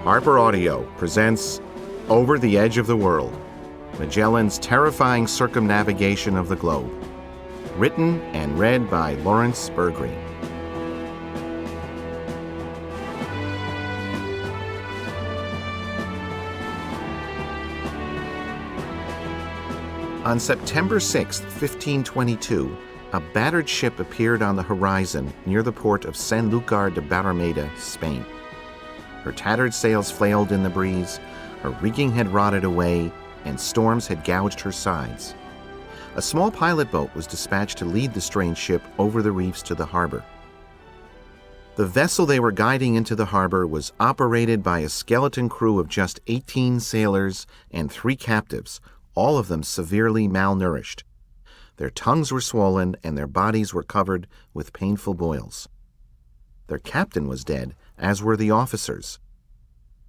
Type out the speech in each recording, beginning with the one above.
Harper Audio presents Over the Edge of the World, Magellan's terrifying circumnavigation of the globe. Written and read by Laurence Bergreen. On September 6, 1522, a battered ship appeared on the horizon near the port of Sanlúcar de Barrameda, Spain. Her tattered sails flailed in the breeze, her rigging had rotted away, and storms had gouged her sides. A small pilot boat was dispatched to lead the strange ship over the reefs to the harbor. The vessel they were guiding into the harbor was operated by a skeleton crew of just 18 sailors and 3 captives, all of them severely malnourished. Their tongues were swollen and their bodies were covered with painful boils. Their captain was dead, as were the officers.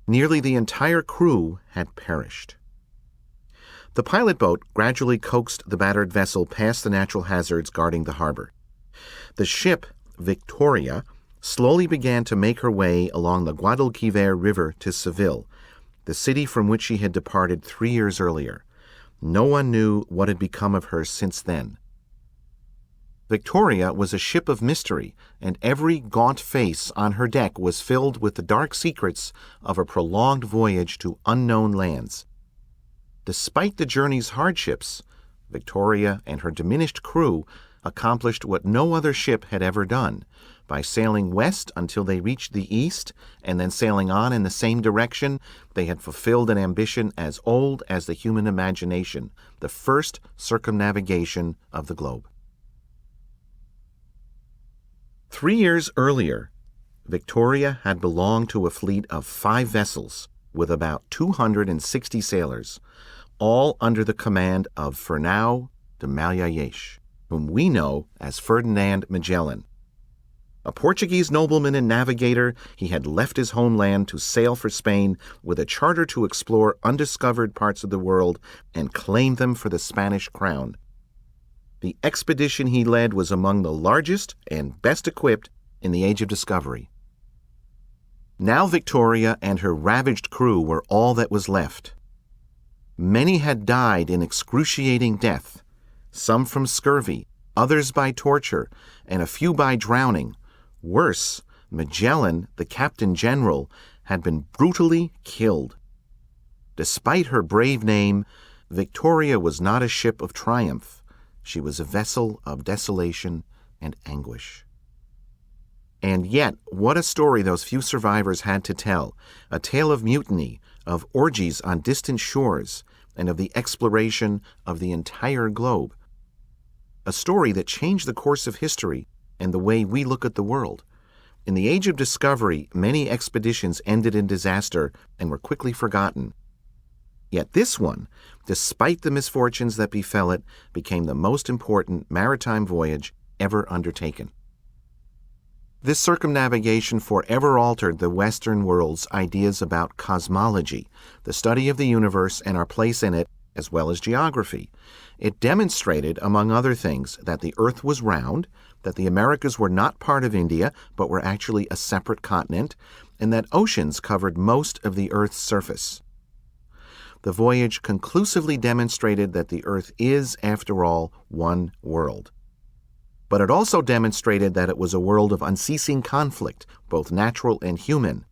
Nearly the entire crew had perished. The pilot boat gradually coaxed the battered vessel past the natural hazards guarding the harbor. The ship, Victoria, slowly began to make her way along the Guadalquivir River to Seville, the city from which she had departed 3 years earlier. No one knew what had become of her since then. Victoria was a ship of mystery, and every gaunt face on her deck was filled with the dark secrets of a prolonged voyage to unknown lands. Despite the journey's hardships, Victoria and her diminished crew accomplished what no other ship had ever done. By sailing west until they reached the east, and then sailing on in the same direction, they had fulfilled an ambition as old as the human imagination, the first circumnavigation of the globe. 3 years earlier, Victoria had belonged to a fleet of 5 vessels with about 260 sailors, all under the command of Fernão de Magalhães, whom we know as Ferdinand Magellan. A Portuguese nobleman and navigator, he had left his homeland to sail for Spain with a charter to explore undiscovered parts of the world and claim them for the Spanish crown. The expedition he led was among the largest and best equipped in the Age of Discovery. Now Victoria and her ravaged crew were all that was left. Many had died in excruciating death, some from scurvy, others by torture, and a few by drowning. Worse, Magellan, the captain general, had been brutally killed. Despite her brave name, Victoria was not a ship of triumph. She was a vessel of desolation and anguish. And yet, what a story those few survivors had to tell, a tale of mutiny, of orgies on distant shores, and of the exploration of the entire globe. A story that changed the course of history and the way we look at the world. In the Age of Discovery, many expeditions ended in disaster and were quickly forgotten. Yet this one, despite the misfortunes that befell it, became the most important maritime voyage ever undertaken. This circumnavigation forever altered the Western world's ideas about cosmology, the study of the universe and our place in it, as well as geography. It demonstrated, among other things, that the Earth was round, that the Americas were not part of India, but were actually a separate continent, and that oceans covered most of the Earth's surface. The voyage conclusively demonstrated that the Earth is, after all, one world. But it also demonstrated that it was a world of unceasing conflict, both natural and human.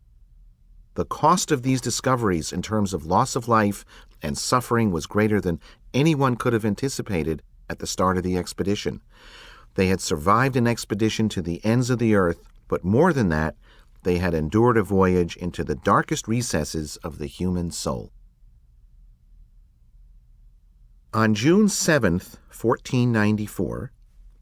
The cost of these discoveries in terms of loss of life and suffering was greater than anyone could have anticipated at the start of the expedition. They had survived an expedition to the ends of the earth, but more than that, they had endured a voyage into the darkest recesses of the human soul. On June 7, 1494,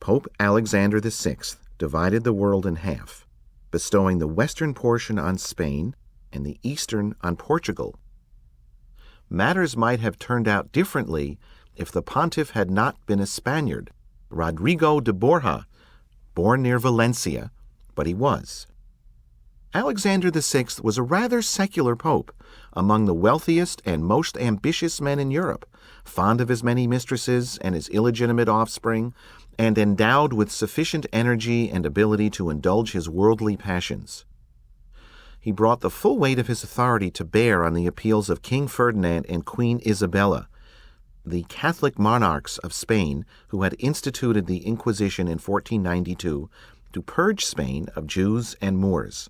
Pope Alexander VI divided the world in half, bestowing the western portion on Spain and the eastern on Portugal. Matters might have turned out differently if the pontiff had not been a Spaniard, Rodrigo de Borja, born near Valencia, but he was. Alexander VI was a rather secular pope, among the wealthiest and most ambitious men in Europe, fond of his many mistresses and his illegitimate offspring, and endowed with sufficient energy and ability to indulge his worldly passions. he brought the full weight of his authority to bear on the appeals of King Ferdinand and Queen Isabella, the Catholic monarchs of Spain who had instituted the Inquisition in 1492 to purge Spain of Jews and Moors.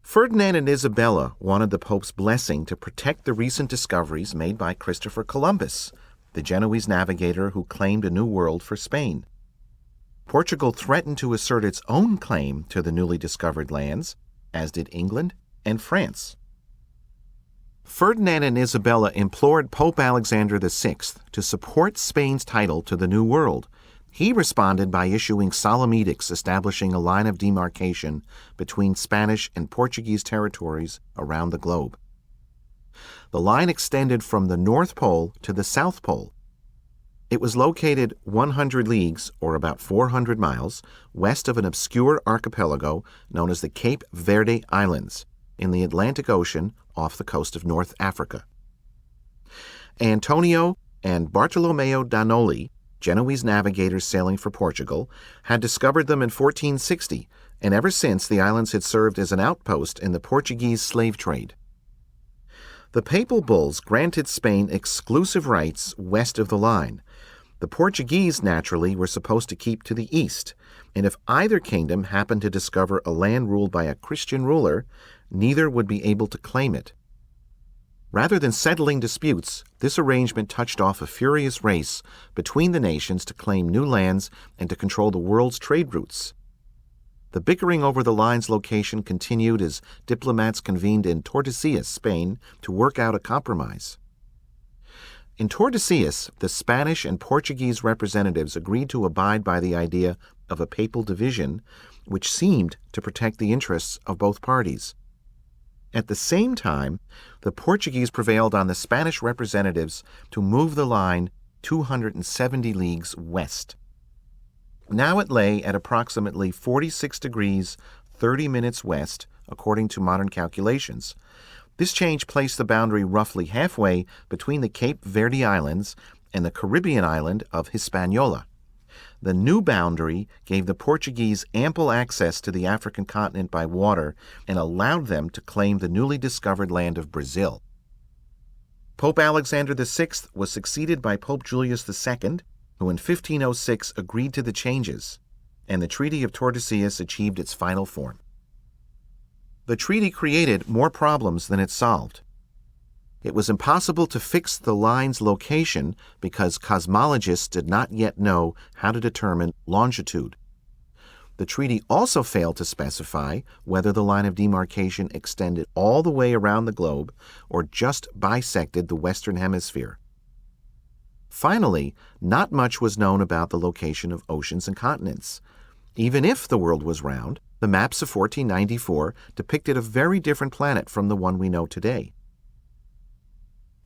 Ferdinand and Isabella wanted the Pope's blessing to protect the recent discoveries made by Christopher Columbus, the Genoese navigator who claimed a new world for Spain. Portugal threatened to assert its own claim to the newly discovered lands, as did England and France. Ferdinand and Isabella implored Pope Alexander VI to support Spain's title to the New World. He responded by issuing solemn edicts establishing a line of demarcation between Spanish and Portuguese territories around the globe. The line extended from the North Pole to the South Pole. It was located 100 leagues, or about 400 miles, west of an obscure archipelago known as the Cape Verde Islands, in the Atlantic Ocean off the coast of North Africa. Antonio and Bartolomeo da Noli, Genoese navigators sailing for Portugal, had discovered them in 1460, and ever since the islands had served as an outpost in the Portuguese slave trade. The papal bulls granted Spain exclusive rights west of the line. The Portuguese, naturally, were supposed to keep to the east, and if either kingdom happened to discover a land ruled by a Christian ruler, neither would be able to claim it. Rather than settling disputes, this arrangement touched off a furious race between the nations to claim new lands and to control the world's trade routes. The bickering over the line's location continued as diplomats convened in Tordesillas, Spain, to work out a compromise. In Tordesillas, the Spanish and Portuguese representatives agreed to abide by the idea of a papal division, which seemed to protect the interests of both parties. At the same time, the Portuguese prevailed on the Spanish representatives to move the line 270 leagues west. Now it lay at approximately 46 degrees 30 minutes west, according to modern calculations. This change placed the boundary roughly halfway between the Cape Verde Islands and the Caribbean island of Hispaniola. The new boundary gave the Portuguese ample access to the African continent by water and allowed them to claim the newly discovered land of Brazil. Pope Alexander VI was succeeded by Pope Julius II, who in 1506 agreed to the changes, and the Treaty of Tordesillas achieved its final form. The treaty created more problems than it solved. It was impossible to fix the line's location because cosmologists did not yet know how to determine longitude. The treaty also failed to specify whether the line of demarcation extended all the way around the globe or just bisected the Western Hemisphere. Finally, not much was known about the location of oceans and continents. Even if the world was round, the maps of 1494 depicted a very different planet from the one we know today.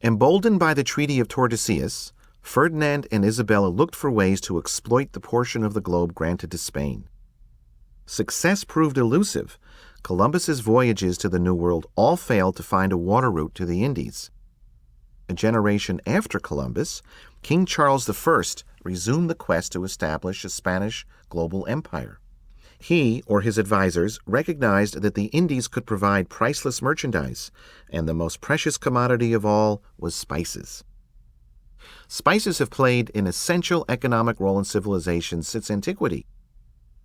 Emboldened by the Treaty of Tordesillas, Ferdinand and Isabella looked for ways to exploit the portion of the globe granted to Spain. Success proved elusive. Columbus's voyages to the New World all failed to find a water route to the Indies. A generation after Columbus, King Charles I resumed the quest to establish a Spanish global empire. He, or his advisors, recognized that the Indies could provide priceless merchandise, and the most precious commodity of all was spices. Spices have played an essential economic role in civilization since antiquity.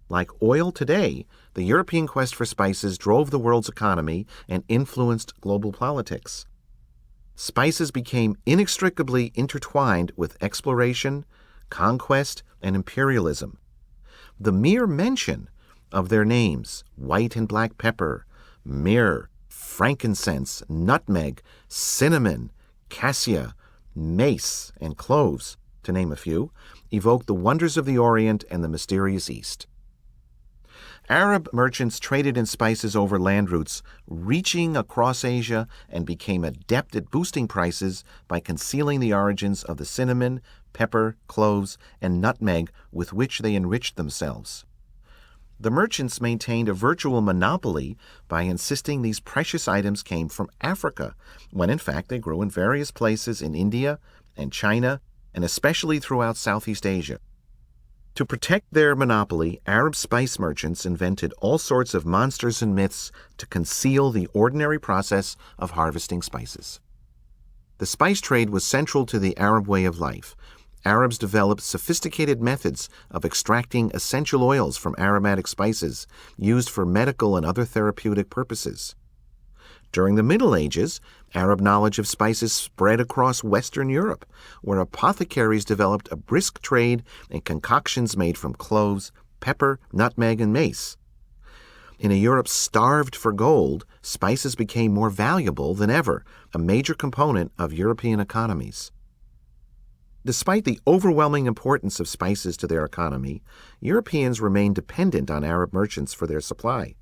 Like oil today, the European quest for spices drove the world's economy and influenced global politics. Spices became inextricably intertwined with exploration, conquest, and imperialism. The mere mention of their names, white and black pepper, myrrh, frankincense, nutmeg, cinnamon, cassia, mace, and cloves, to name a few, evoked the wonders of the Orient and the mysterious East. Arab merchants traded in spices over land routes, reaching across Asia, and became adept at boosting prices by concealing the origins of the cinnamon, pepper, cloves, and nutmeg with which they enriched themselves. The merchants maintained a virtual monopoly by insisting these precious items came from Africa, when in fact they grew in various places in India and China, and especially throughout Southeast Asia. To protect their monopoly, Arab spice merchants invented all sorts of monsters and myths to conceal the ordinary process of harvesting spices. The spice trade was central to the Arab way of life. Arabs developed sophisticated methods of extracting essential oils from aromatic spices used for medical and other therapeutic purposes. During the Middle Ages, Arab knowledge of spices spread across Western Europe, where apothecaries developed a brisk trade in concoctions made from cloves, pepper, nutmeg, and mace. In a Europe starved for gold, spices became more valuable than ever, a major component of European economies. Despite the overwhelming importance of spices to their economy, Europeans remained dependent on Arab merchants for their supply.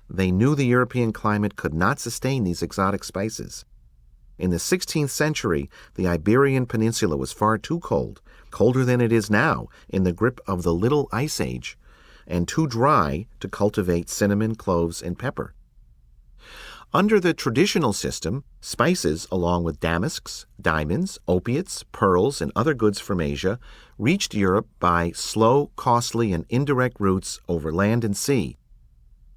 They knew the European climate could not sustain these exotic spices. In the 16th century, the Iberian Peninsula was far too cold, colder than it is now, in the grip of the Little Ice Age, and too dry to cultivate cinnamon, cloves, and pepper. Under the traditional system, spices, along with damasks, diamonds, opiates, pearls, and other goods from Asia, reached Europe by slow, costly, and indirect routes over land and sea.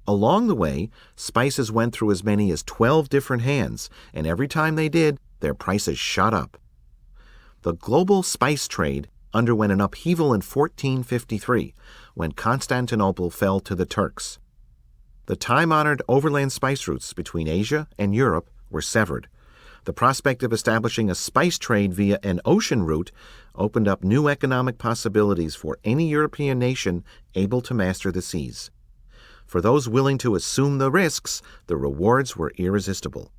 Along the way, spices went through as many as 12 different hands, and every time they did, their prices shot up. The global spice trade underwent an upheaval in 1453, when Constantinople fell to the Turks. The time-honored overland spice routes between Asia and Europe were severed. The prospect of establishing a spice trade via an ocean route opened up new economic possibilities for any European nation able to master the seas. For those willing to assume the risks, the rewards were irresistible.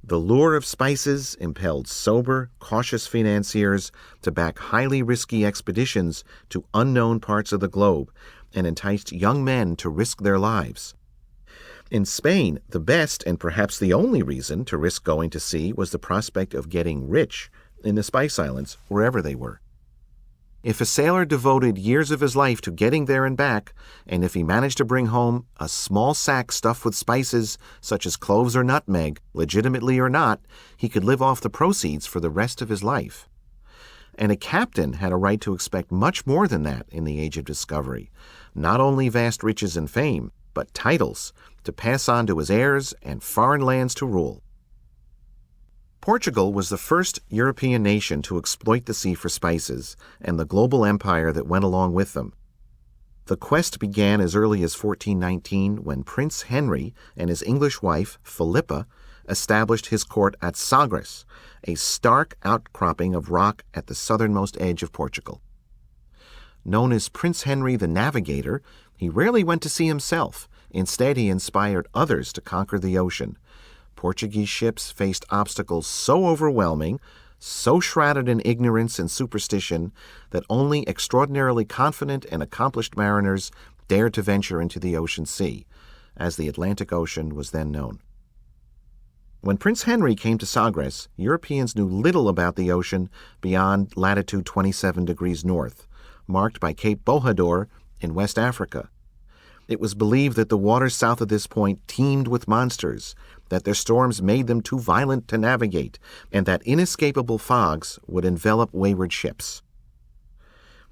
The lure of spices impelled sober, cautious financiers to back highly risky expeditions to unknown parts of the globe and enticed young men to risk their lives. In Spain, the best and perhaps the only reason to risk going to sea was the prospect of getting rich in the Spice Islands, wherever they were. If a sailor devoted years of his life to getting there and back, and if he managed to bring home a small sack stuffed with spices such as cloves or nutmeg, legitimately or not, he could live off the proceeds for the rest of his life. And a captain had a right to expect much more than that in the Age of Discovery, not only vast riches and fame, but titles to pass on to his heirs and foreign lands to rule. Portugal was the first European nation to exploit the sea for spices and the global empire that went along with them. The quest began as early as 1419 when Prince Henry and his English wife, Philippa, established his court at Sagres, a stark outcropping of rock at the southernmost edge of Portugal. Known as Prince Henry the Navigator, he rarely went to sea himself. Instead, he inspired others to conquer the ocean. Portuguese ships faced obstacles so overwhelming, so shrouded in ignorance and superstition, that only extraordinarily confident and accomplished mariners dared to venture into the ocean sea, as the Atlantic Ocean was then known. When Prince Henry came to Sagres, Europeans knew little about the ocean beyond latitude 27 degrees north, marked by Cape Bojador in West Africa. It was believed that the waters south of this point teemed with monsters, that their storms made them too violent to navigate, and that inescapable fogs would envelop wayward ships.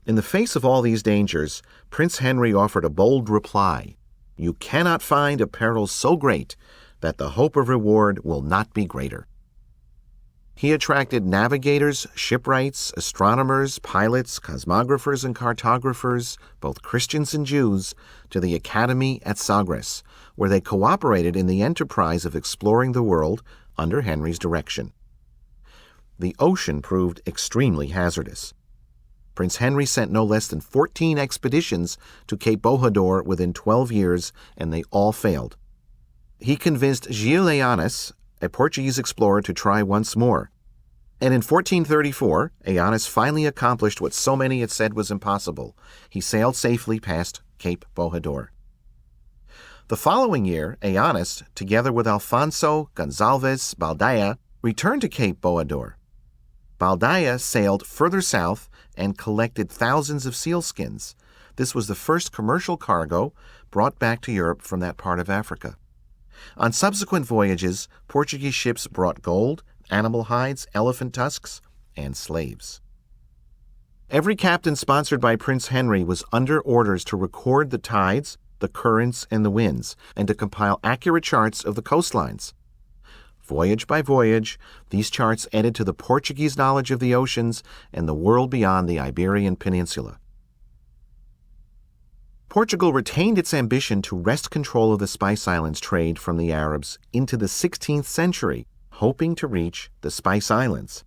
In the face of all these dangers, Prince Henry offered a bold reply: "You cannot find a peril so great that the hope of reward will not be greater." He attracted navigators, shipwrights, astronomers, pilots, cosmographers, and cartographers, both Christians and Jews, to the academy at Sagres, where they cooperated in the enterprise of exploring the world under Henry's direction. The ocean proved extremely hazardous. Prince Henry sent no less than 14 expeditions to Cape Bojador within 12 years, and they all failed. He convinced Gil Eanes, a Portuguese explorer, to try once more. And in 1434, Eanes finally accomplished what so many had said was impossible. He sailed safely past Cape Bojador. The following year, Eanes, together with Alfonso Gonzalez Baldaya, returned to Cape Bojador. Baldaya sailed further south and collected thousands of sealskins. This was the first commercial cargo brought back to Europe from that part of Africa. On subsequent voyages, Portuguese ships brought gold, animal hides, elephant tusks, and slaves. Every captain sponsored by Prince Henry was under orders to record the tides, the currents, and the winds, and to compile accurate charts of the coastlines. Voyage by voyage, these charts added to the Portuguese knowledge of the oceans and the world beyond the Iberian Peninsula. Portugal retained its ambition to wrest control of the Spice Islands trade from the Arabs into the 16th century, hoping to reach the Spice Islands.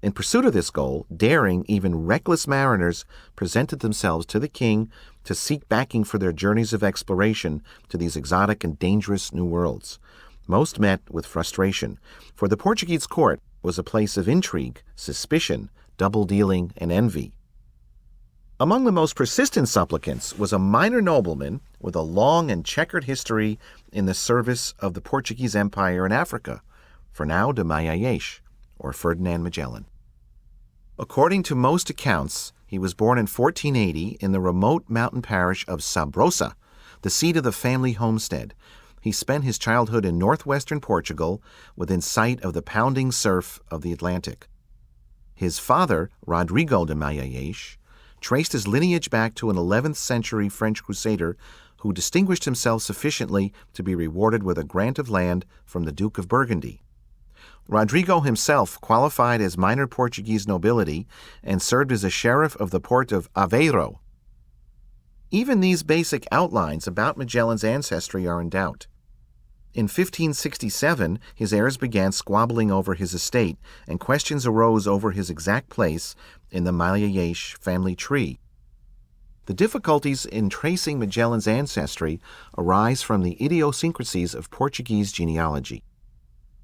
In pursuit of this goal, daring, even reckless mariners presented themselves to the king to seek backing for their journeys of exploration to these exotic and dangerous new worlds. Most met with frustration, for the Portuguese court was a place of intrigue, suspicion, double-dealing, and envy. Among the most persistent supplicants was a minor nobleman with a long and checkered history in the service of the Portuguese Empire in Africa, Fernão de Magalhães, or Ferdinand Magellan. According to most accounts, he was born in 1480 in the remote mountain parish of Sabrosa, the seat of the family homestead. He spent his childhood in northwestern Portugal, within sight of the pounding surf of the Atlantic. His father, Rodrigo de Magalhães, traced his lineage back to an 11th century French crusader who distinguished himself sufficiently to be rewarded with a grant of land from the Duke of Burgundy. Rodrigo himself qualified as minor Portuguese nobility and served as a sheriff of the port of Aveiro. Even these basic outlines about Magellan's ancestry are in doubt. In 1567, his heirs began squabbling over his estate, and questions arose over his exact place in the Magalhães family tree. The difficulties in tracing Magellan's ancestry arise from the idiosyncrasies of Portuguese genealogy.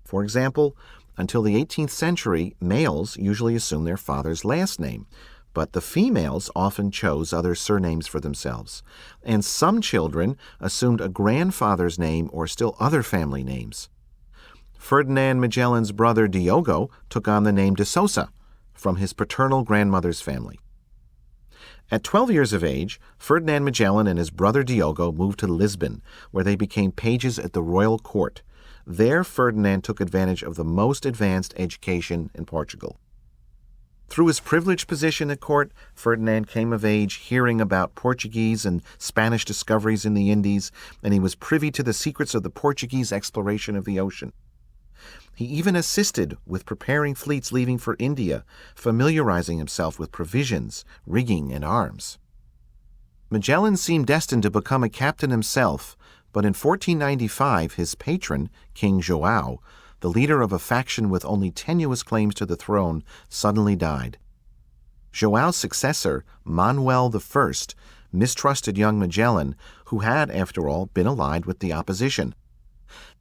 For example, until the 18th century, males usually assumed their father's last name, but the females often chose other surnames for themselves, and some children assumed a grandfather's name or still other family names. Ferdinand Magellan's brother Diogo took on the name de Sousa from his paternal grandmother's family. At 12 years of age, Ferdinand Magellan and his brother Diogo moved to Lisbon, where they became pages at the royal court. There, Ferdinand took advantage of the most advanced education in Portugal. Through his privileged position at court, Ferdinand came of age hearing about Portuguese and Spanish discoveries in the Indies, and he was privy to the secrets of the Portuguese exploration of the ocean. He even assisted with preparing fleets leaving for India, familiarizing himself with provisions, rigging, and arms. Magellan seemed destined to become a captain himself, but in 1495 his patron, King João, the leader of a faction with only tenuous claims to the throne, suddenly died. João's successor, Manuel I, mistrusted young Magellan, who had, after all, been allied with the opposition.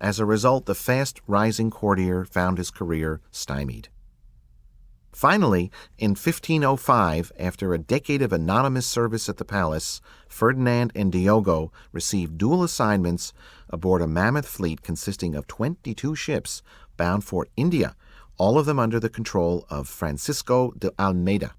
As a result, the fast-rising courtier found his career stymied. Finally, in 1505, after a decade of anonymous service at the palace, Ferdinand and Diogo received dual assignments aboard a mammoth fleet consisting of 22 ships bound for India, all of them under the control of Francisco de Almeida.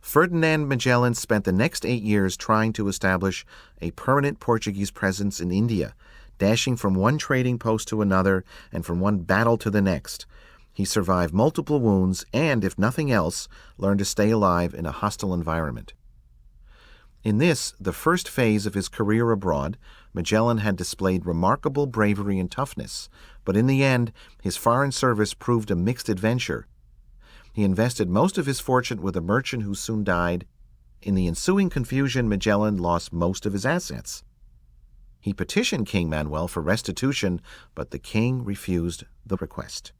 Ferdinand Magellan spent the next 8 years trying to establish a permanent Portuguese presence in India, dashing from one trading post to another and from one battle to the next. He survived multiple wounds and, if nothing else, learned to stay alive in a hostile environment. In this, the first phase of his career abroad, Magellan had displayed remarkable bravery and toughness, but in the end, his foreign service proved a mixed adventure. He invested most of his fortune with a merchant who soon died. In the ensuing confusion, Magellan lost most of his assets. He petitioned King Manuel for restitution, but the king refused the request.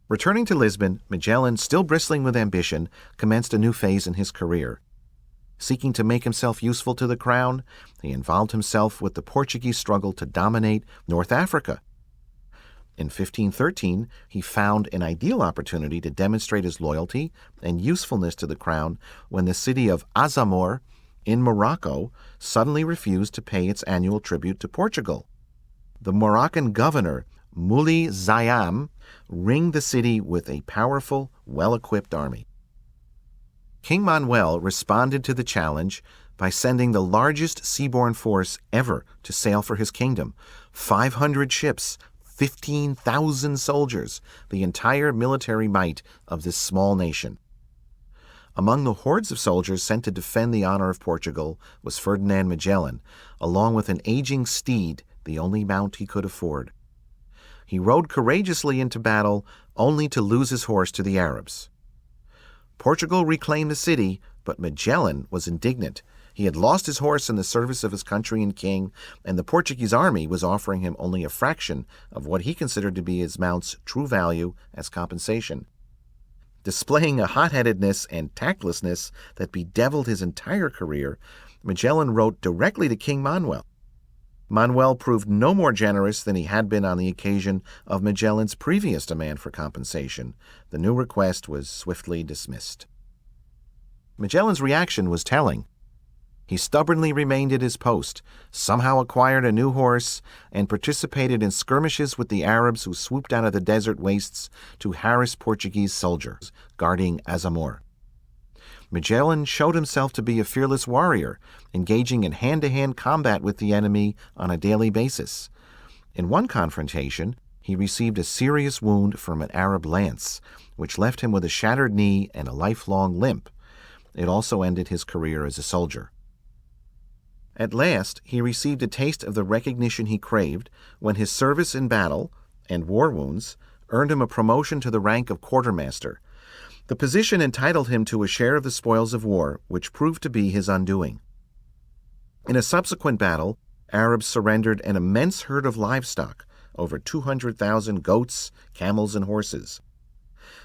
Returning to Lisbon, Magellan, still bristling with ambition, commenced a new phase in his career. Seeking to make himself useful to the crown, he involved himself with the Portuguese struggle to dominate North Africa. In 1513, he found an ideal opportunity to demonstrate his loyalty and usefulness to the crown when the city of Azamor in Morocco suddenly refused to pay its annual tribute to Portugal. The Moroccan governor, Muley Zayam, ringed the city with a powerful, well-equipped army. King Manuel responded to the challenge by sending the largest seaborne force ever to sail for his kingdom, 500 ships, 15,000 soldiers, the entire military might of this small nation. Among the hordes of soldiers sent to defend the honor of Portugal was Ferdinand Magellan, along with an aging steed, the only mount he could afford. He rode courageously into battle, only to lose his horse to the Arabs. Portugal reclaimed the city, but Magellan was indignant. He had lost his horse in the service of his country and king, and the Portuguese army was offering him only a fraction of what he considered to be his mount's true value as compensation. Displaying a hot-headedness and tactlessness that bedeviled his entire career, Magellan wrote directly to King Manuel. Manuel proved no more generous than he had been on the occasion of Magellan's previous demand for compensation. The new request was swiftly dismissed. Magellan's reaction was telling. He stubbornly remained at his post, somehow acquired a new horse, and participated in skirmishes with the Arabs who swooped out of the desert wastes to harass Portuguese soldiers, guarding Azamor. Magellan showed himself to be a fearless warrior, engaging in hand-to-hand combat with the enemy on a daily basis. In one confrontation, he received a serious wound from an Arab lance, which left him with a shattered knee and a lifelong limp. It also ended his career as a soldier. At last, he received a taste of the recognition he craved when his service in battle and war wounds earned him a promotion to the rank of quartermaster. The position entitled him to a share of the spoils of war, which proved to be his undoing. In a subsequent battle, Arabs surrendered an immense herd of livestock, over 200,000 goats, camels, and horses.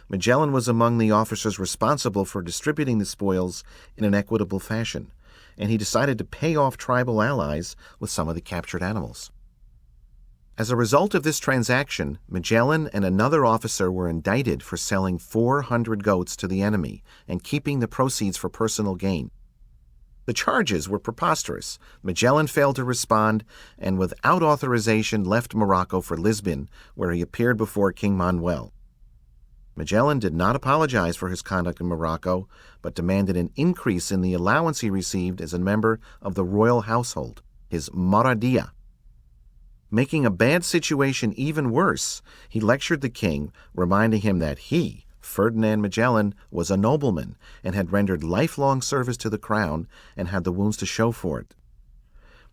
Magellan was among the officers responsible for distributing the spoils in an equitable fashion, and he decided to pay off tribal allies with some of the captured animals. As a result of this transaction, Magellan and another officer were indicted for selling 400 goats to the enemy and keeping the proceeds for personal gain. The charges were preposterous. Magellan failed to respond and, without authorization, left Morocco for Lisbon, where he appeared before King Manuel. Magellan did not apologize for his conduct in Morocco, but demanded an increase in the allowance he received as a member of the royal household, his moradia. Making a bad situation even worse, he lectured the king, reminding him that he, Ferdinand Magellan, was a nobleman and had rendered lifelong service to the crown and had the wounds to show for it.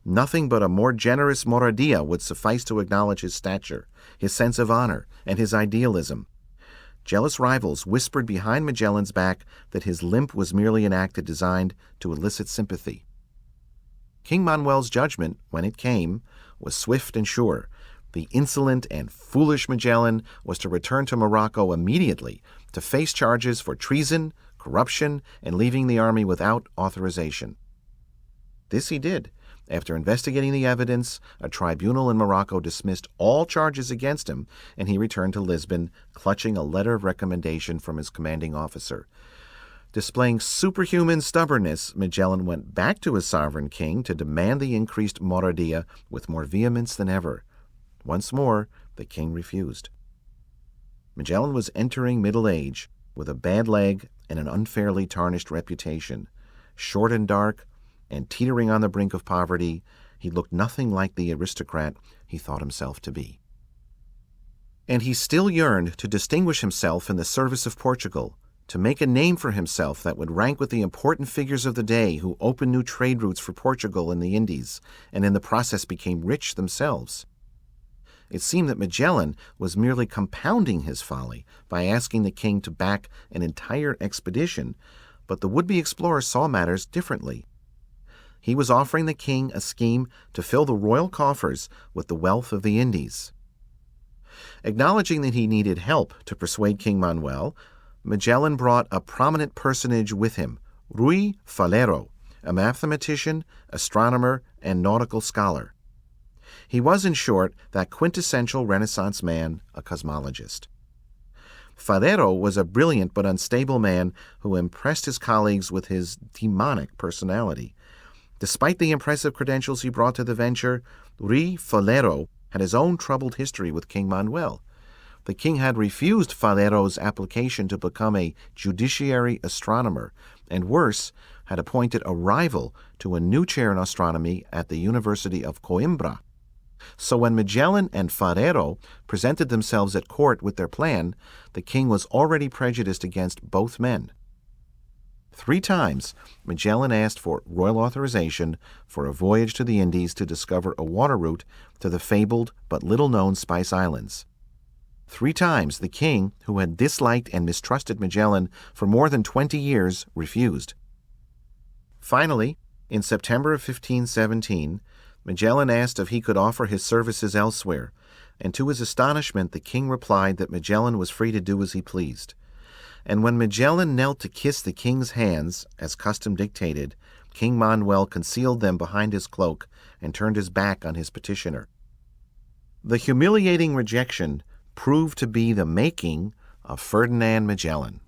Nothing but a more generous moradia would suffice to acknowledge his stature, his sense of honor, and his idealism. Jealous rivals whispered behind Magellan's back that his limp was merely an act designed to elicit sympathy. King Manuel's judgment, when it came, was swift and sure. The insolent and foolish Magellan was to return to Morocco immediately to face charges for treason, corruption, and leaving the army without authorization. This he did. After investigating the evidence, a tribunal in Morocco dismissed all charges against him, and he returned to Lisbon, clutching a letter of recommendation from his commanding officer. Displaying superhuman stubbornness, Magellan went back to his sovereign king to demand the increased moradia with more vehemence than ever. Once more, the king refused. Magellan was entering middle age, with a bad leg and an unfairly tarnished reputation. Short and dark, and teetering on the brink of poverty, he looked nothing like the aristocrat he thought himself to be. And he still yearned to distinguish himself in the service of Portugal, to make a name for himself that would rank with the important figures of the day who opened new trade routes for Portugal in the Indies, and in the process became rich themselves. It seemed that Magellan was merely compounding his folly by asking the king to back an entire expedition, but the would-be explorer saw matters differently. He was offering the king a scheme to fill the royal coffers with the wealth of the Indies. Acknowledging that he needed help to persuade King Manuel, Magellan brought a prominent personage with him, Rui Falero, a mathematician, astronomer, and nautical scholar. He was, in short, that quintessential Renaissance man, a cosmologist. Falero was a brilliant but unstable man who impressed his colleagues with his demonic personality. Despite the impressive credentials he brought to the venture, Rui Falero had his own troubled history with King Manuel. The king had refused Falero's application to become a judiciary astronomer, and worse, had appointed a rival to a new chair in astronomy at the University of Coimbra. So when Magellan and Falero presented themselves at court with their plan, the king was already prejudiced against both men. 3 times, Magellan asked for royal authorization for a voyage to the Indies to discover a water route to the fabled but little-known Spice Islands. 3 times the king, who had disliked and mistrusted Magellan for more than 20 years, refused. Finally, in September of 1517, Magellan asked if he could offer his services elsewhere, and to his astonishment the king replied that Magellan was free to do as he pleased. And when Magellan knelt to kiss the king's hands, as custom dictated, King Manuel concealed them behind his cloak and turned his back on his petitioner. The humiliating rejection proved to be the making of Ferdinand Magellan.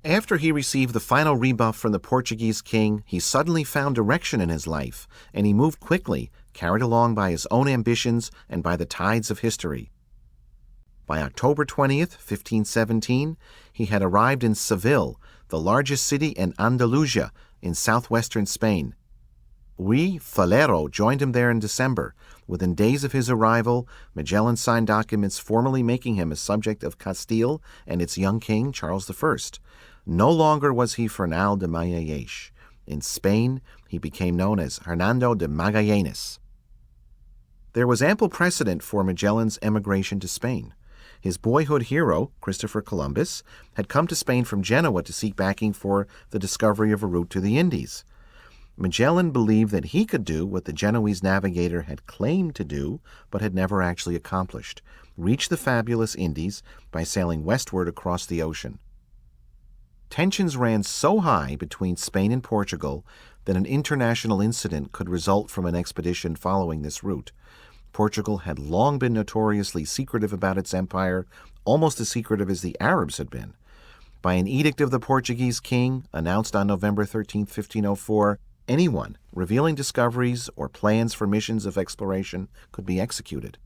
After he received the final rebuff from the Portuguese king, he suddenly found direction in his life, and he moved quickly, carried along by his own ambitions and by the tides of history. By October 20th, 1517, he had arrived in Seville, the largest city in Andalusia in southwestern Spain. Ruy Falero joined him there in December. Within days of his arrival, Magellan signed documents formally making him a subject of Castile and its young king, Charles I. No longer was he Fernão de Magallanes. In Spain, he became known as Hernando de Magallanes. There was ample precedent for Magellan's emigration to Spain. His boyhood hero, Christopher Columbus, had come to Spain from Genoa to seek backing for the discovery of a route to the Indies. Magellan believed that he could do what the Genoese navigator had claimed to do, but had never actually accomplished: reach the fabulous Indies by sailing westward across the ocean. Tensions ran so high between Spain and Portugal that an international incident could result from an expedition following this route. Portugal had long been notoriously secretive about its empire, almost as secretive as the Arabs had been. By an edict of the Portuguese king, announced on November 13, 1504, anyone revealing discoveries or plans for missions of exploration could be executed.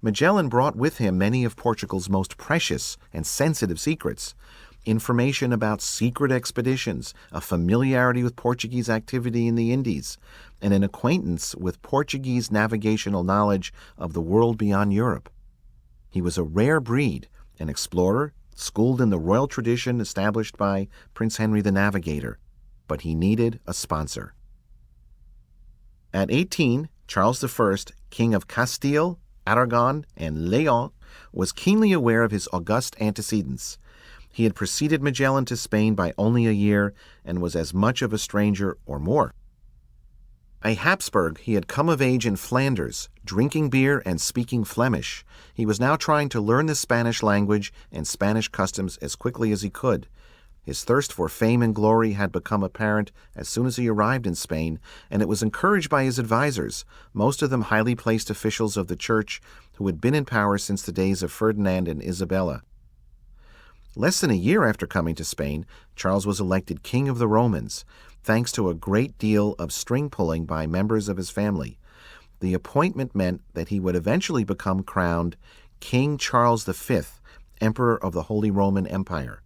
Magellan brought with him many of Portugal's most precious and sensitive secrets: information about secret expeditions, a familiarity with Portuguese activity in the Indies, and an acquaintance with Portuguese navigational knowledge of the world beyond Europe. He was a rare breed, an explorer, schooled in the royal tradition established by Prince Henry the Navigator, but he needed a sponsor. At 18, Charles I, King of Castile, Aragon, and Leon, was keenly aware of his august antecedents. He had preceded Magellan to Spain by only a year and was as much of a stranger or more. A Habsburg, he had come of age in Flanders, drinking beer and speaking Flemish. He was now trying to learn the Spanish language and Spanish customs as quickly as he could. His thirst for fame and glory had become apparent as soon as he arrived in Spain, and it was encouraged by his advisors, most of them highly placed officials of the Church who had been in power since the days of Ferdinand and Isabella. Less than a year after coming to Spain, Charles was elected King of the Romans, thanks to a great deal of string-pulling by members of his family. The appointment meant that he would eventually become crowned King Charles V, Emperor of the Holy Roman Empire.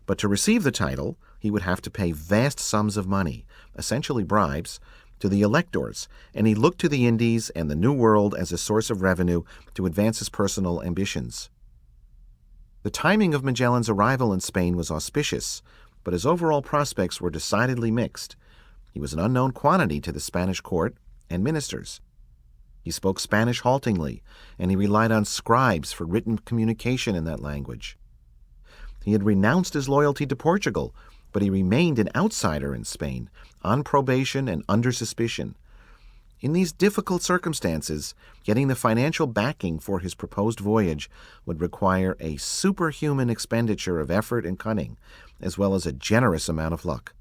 But to receive the title, he would have to pay vast sums of money, essentially bribes, to the electors, and he looked to the Indies and the New World as a source of revenue to advance his personal ambitions. The timing of Magellan's arrival in Spain was auspicious, but his overall prospects were decidedly mixed. He was an unknown quantity to the Spanish court and ministers. He spoke Spanish haltingly, and he relied on scribes for written communication in that language. He had renounced his loyalty to Portugal, but he remained an outsider in Spain, on probation and under suspicion. In these difficult circumstances, getting the financial backing for his proposed voyage would require a superhuman expenditure of effort and cunning, as well as a generous amount of luck.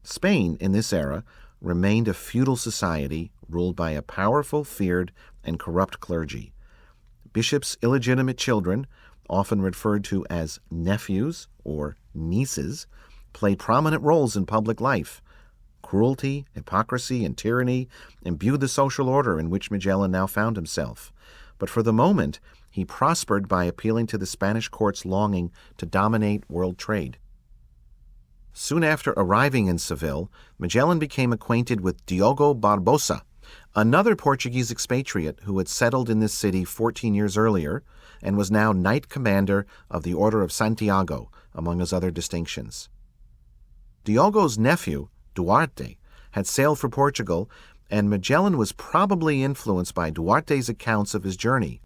Spain, in this era, remained a feudal society ruled by a powerful, feared, and corrupt clergy. Bishops' illegitimate children, often referred to as nephews or nieces, played prominent roles in public life. Cruelty, hypocrisy, and tyranny imbued the social order in which Magellan now found himself. But for the moment, he prospered by appealing to the Spanish court's longing to dominate world trade. Soon after arriving in Seville, Magellan became acquainted with Diogo Barbosa, another Portuguese expatriate who had settled in this city 14 years earlier and was now Knight Commander of the Order of Santiago, among his other distinctions. Diogo's nephew, Duarte, had sailed for Portugal, and Magellan was probably influenced by Duarte's accounts of his journey.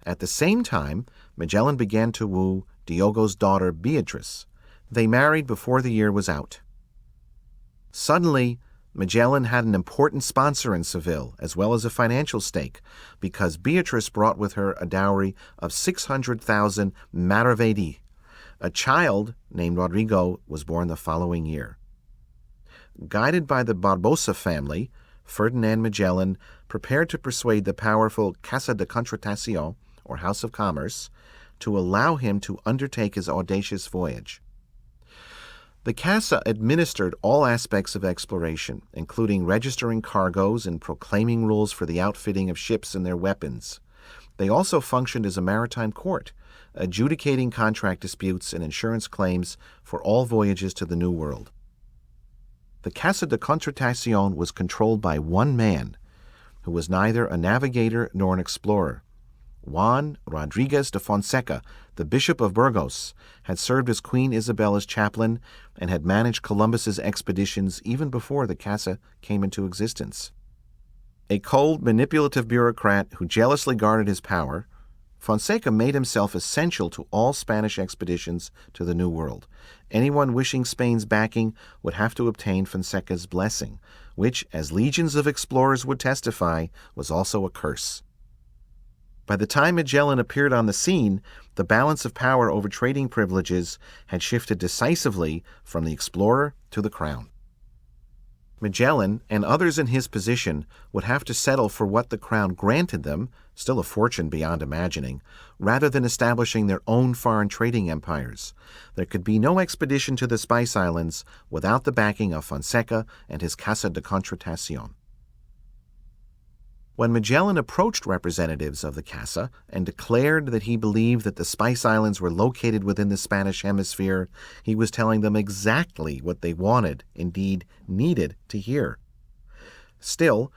At the same time, Magellan began to woo Diogo's daughter Beatrice. They married before the year was out. Suddenly, Magellan had an important sponsor in Seville, as well as a financial stake, because Beatrice brought with her a dowry of 600,000 maravedí. A child named Rodrigo was born the following year. Guided by the Barbosa family, Ferdinand Magellan prepared to persuade the powerful Casa de Contratación, or House of Commerce, to allow him to undertake his audacious voyage. The Casa administered all aspects of exploration, including registering cargoes and proclaiming rules for the outfitting of ships and their weapons. They also functioned as a maritime court, adjudicating contract disputes and insurance claims for all voyages to the New World. The Casa de Contratación was controlled by one man, who was neither a navigator nor an explorer. Juan Rodriguez de Fonseca, the Bishop of Burgos, had served as Queen Isabella's chaplain and had managed Columbus's expeditions even before the Casa came into existence. A cold, manipulative bureaucrat who jealously guarded his power, Fonseca made himself essential to all Spanish expeditions to the New World. Anyone wishing Spain's backing would have to obtain Fonseca's blessing, which, as legions of explorers would testify, was also a curse. By the time Magellan appeared on the scene, the balance of power over trading privileges had shifted decisively from the explorer to the crown. Magellan and others in his position would have to settle for what the crown granted them, still a fortune beyond imagining, rather than establishing their own foreign trading empires. There could be no expedition to the Spice Islands without the backing of Fonseca and his Casa de Contratación. When Magellan approached representatives of the Casa and declared that he believed that the Spice Islands were located within the Spanish hemisphere, he was telling them exactly what they wanted, indeed needed, to hear. Still,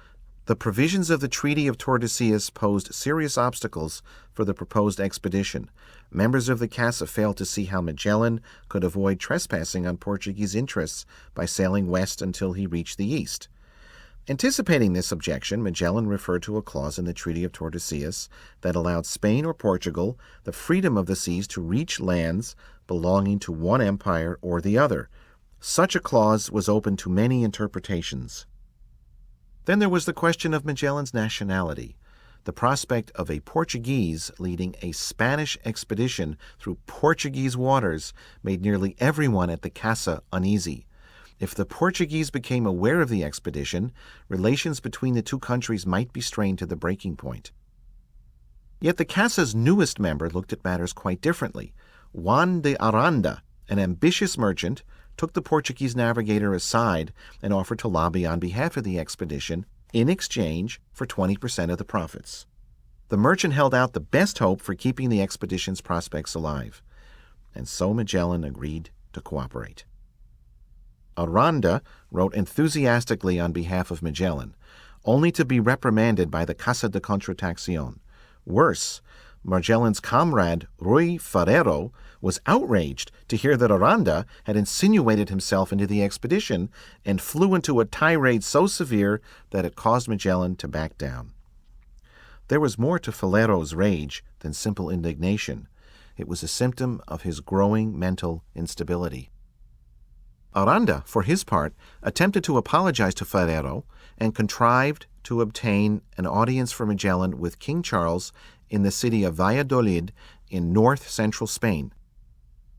the provisions of the Treaty of Tordesillas posed serious obstacles for the proposed expedition. Members of the Casa failed to see how Magellan could avoid trespassing on Portuguese interests by sailing west until he reached the east. Anticipating this objection, Magellan referred to a clause in the Treaty of Tordesillas that allowed Spain or Portugal the freedom of the seas to reach lands belonging to one empire or the other. Such a clause was open to many interpretations. Then there was the question of Magellan's nationality. The prospect of a Portuguese leading a Spanish expedition through Portuguese waters made nearly everyone at the Casa uneasy. If the Portuguese became aware of the expedition, relations between the two countries might be strained to the breaking point. Yet the Casa's newest member looked at matters quite differently. Juan de Aranda, an ambitious merchant, took the Portuguese navigator aside and offered to lobby on behalf of the expedition in exchange for 20% of the profits. The merchant held out the best hope for keeping the expedition's prospects alive, and so Magellan agreed to cooperate. Aranda wrote enthusiastically on behalf of Magellan, only to be reprimanded by the Casa de Contratación. Worse, Magellan's comrade Rui Ferreiro was outraged to hear that Aranda had insinuated himself into the expedition and flew into a tirade so severe that it caused Magellan to back down. There was more to Ferreiro's rage than simple indignation. It was a symptom of his growing mental instability. Aranda, for his part, attempted to apologize to Ferreiro and contrived to obtain an audience for Magellan with King Charles in the city of Valladolid in north-central Spain.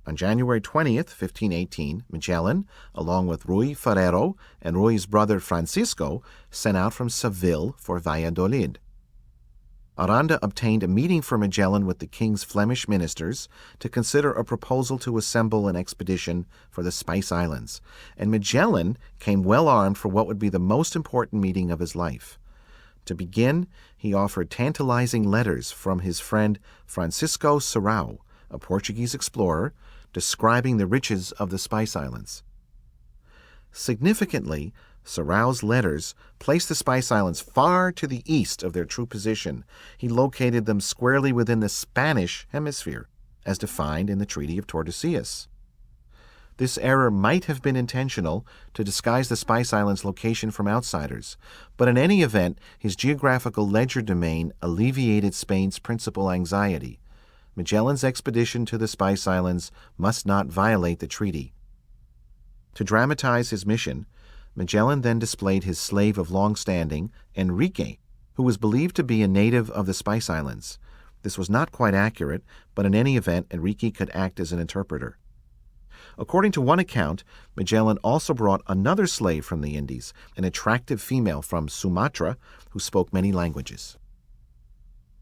On January 20th, 1518, Magellan, along with Rui Ferreiro and Rui's brother Francisco, set out from Seville for Valladolid. Aranda obtained a meeting for Magellan with the king's Flemish ministers to consider a proposal to assemble an expedition for the Spice Islands, and Magellan came well armed for what would be the most important meeting of his life. To begin, he offered tantalizing letters from his friend Francisco Serrao, a Portuguese explorer, describing the riches of the Spice Islands. Significantly, Serrao's letters placed the Spice Islands far to the east of their true position. He located them squarely within the Spanish hemisphere, as defined in the Treaty of Tordesillas. This error might have been intentional to disguise the Spice Islands' location from outsiders, but in any event, his geographical legerdemain alleviated Spain's principal anxiety. Magellan's expedition to the Spice Islands must not violate the treaty. To dramatize his mission, Magellan then displayed his slave of long standing, Enrique, who was believed to be a native of the Spice Islands. This was not quite accurate, but in any event, Enrique could act as an interpreter. According to one account, Magellan also brought another slave from the Indies, an attractive female from Sumatra who spoke many languages.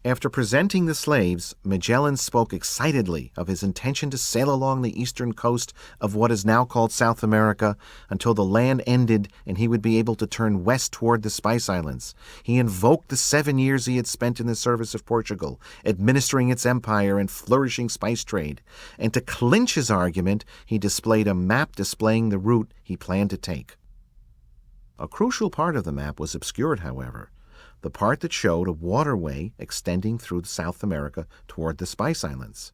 After presenting the slaves, Magellan spoke excitedly of his intention to sail along the eastern coast of what is now called South America until the land ended and he would be able to turn west toward the Spice Islands. He invoked the 7 years he had spent in the service of Portugal, administering its empire and flourishing spice trade, and to clinch his argument, he displayed a map displaying the route he planned to take. A crucial part of the map was obscured, however, the part that showed a waterway extending through South America toward the Spice Islands.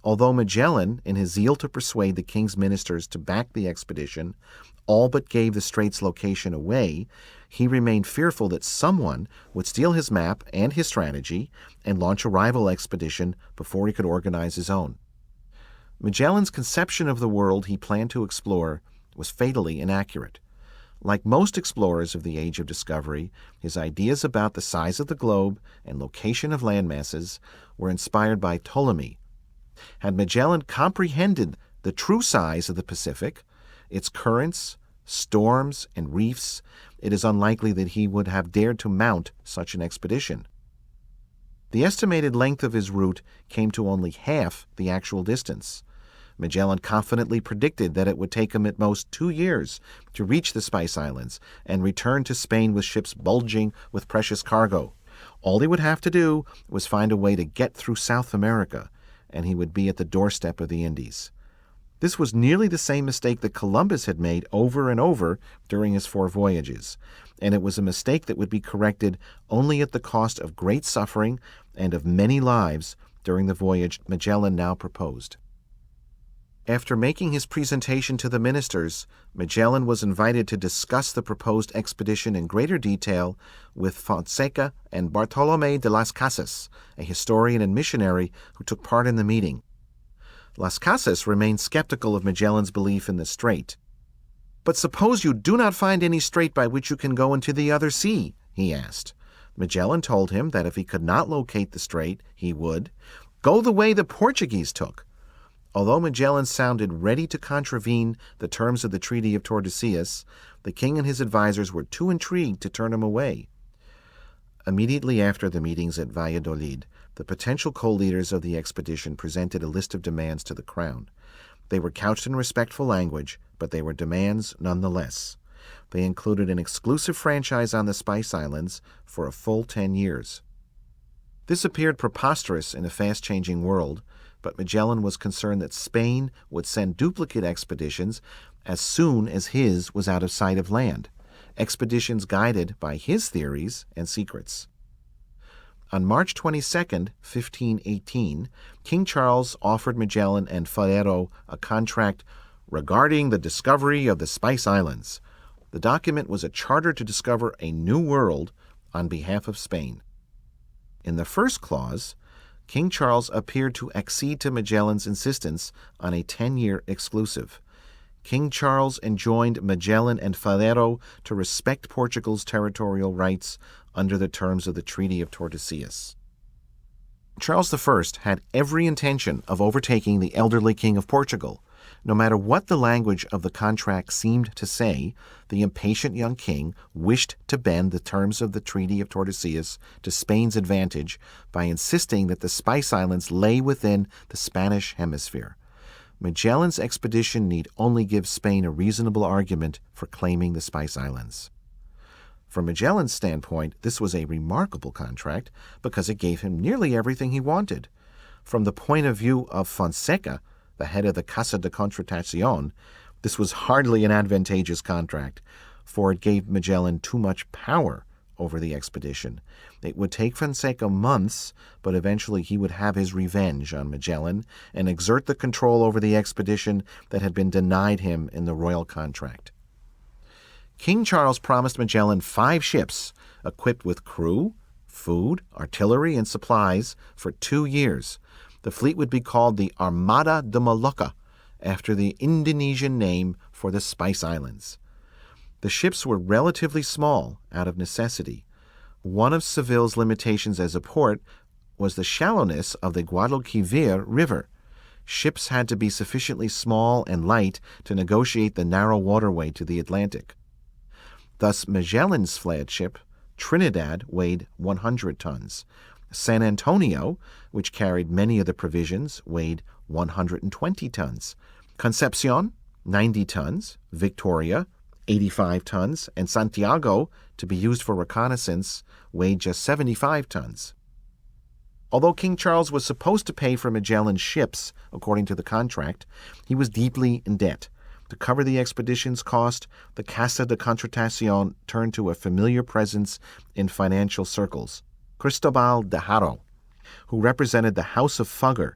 Although Magellan, in his zeal to persuade the king's ministers to back the expedition, all but gave the strait's location away, he remained fearful that someone would steal his map and his strategy and launch a rival expedition before he could organize his own. Magellan's conception of the world he planned to explore was fatally inaccurate. Like most explorers of the Age of Discovery, his ideas about the size of the globe and location of landmasses were inspired by Ptolemy. Had Magellan comprehended the true size of the Pacific, its currents, storms, and reefs, it is unlikely that he would have dared to mount such an expedition. The estimated length of his route came to only half the actual distance. Magellan confidently predicted that it would take him at most 2 years to reach the Spice Islands and return to Spain with ships bulging with precious cargo. All he would have to do was find a way to get through South America, and he would be at the doorstep of the Indies. This was nearly the same mistake that Columbus had made over and over during his 4 voyages, and it was a mistake that would be corrected only at the cost of great suffering and of many lives during the voyage Magellan now proposed. After making his presentation to the ministers, Magellan was invited to discuss the proposed expedition in greater detail with Fonseca and Bartolomé de las Casas, a historian and missionary who took part in the meeting. Las Casas remained skeptical of Magellan's belief in the strait. "But suppose you do not find any strait by which you can go into the other sea?" he asked. Magellan told him that if he could not locate the strait, he would go the way the Portuguese took. Although Magellan sounded ready to contravene the terms of the Treaty of Tordesillas, the king and his advisers were too intrigued to turn him away. Immediately after the meetings at Valladolid, the potential co-leaders of the expedition presented a list of demands to the crown. They were couched in respectful language, but they were demands nonetheless. They included an exclusive franchise on the Spice Islands for a full 10 years. This appeared preposterous in a fast-changing world, but Magellan was concerned that Spain would send duplicate expeditions as soon as his was out of sight of land, expeditions guided by his theories and secrets. On March 22, 1518, King Charles offered Magellan and Ferrero a contract regarding the discovery of the Spice Islands. The document was a charter to discover a new world on behalf of Spain. In the first clause, King Charles appeared to accede to Magellan's insistence on a 10-year exclusive. King Charles enjoined Magellan and Ferrero to respect Portugal's territorial rights under the terms of the Treaty of Tordesillas. Charles I had every intention of overtaking the elderly King of Portugal. No matter what the language of the contract seemed to say, the impatient young king wished to bend the terms of the Treaty of Tordesillas to Spain's advantage by insisting that the Spice Islands lay within the Spanish hemisphere. Magellan's expedition need only give Spain a reasonable argument for claiming the Spice Islands. From Magellan's standpoint, this was a remarkable contract because it gave him nearly everything he wanted. From the point of view of Fonseca, the head of the Casa de Contratación, this was hardly an advantageous contract. for it gave Magellan too much power over the expedition. It would take Fonseca months, but eventually he would have his revenge on Magellan and exert the control over the expedition that had been denied him in the royal contract. King Charles promised Magellan 5 ships equipped with crew, food, artillery, and supplies for 2 years. The fleet would be called the Armada de Molucca, after the Indonesian name for the Spice Islands. The ships were relatively small out of necessity. One of Seville's limitations as a port was the shallowness of the Guadalquivir River. Ships had to be sufficiently small and light to negotiate the narrow waterway to the Atlantic. Thus, Magellan's flagship, Trinidad, weighed 100 tons. San Antonio, which carried many of the provisions, weighed 120 tons. Concepcion, 90 tons. Victoria, 85 tons. And Santiago, to be used for reconnaissance, weighed just 75 tons. Although King Charles was supposed to pay for Magellan's ships, according to the contract, he was deeply in debt. To cover the expedition's cost, the Casa de Contratación turned to a familiar presence in financial circles, Cristobal de Haro, who represented the House of Fugger,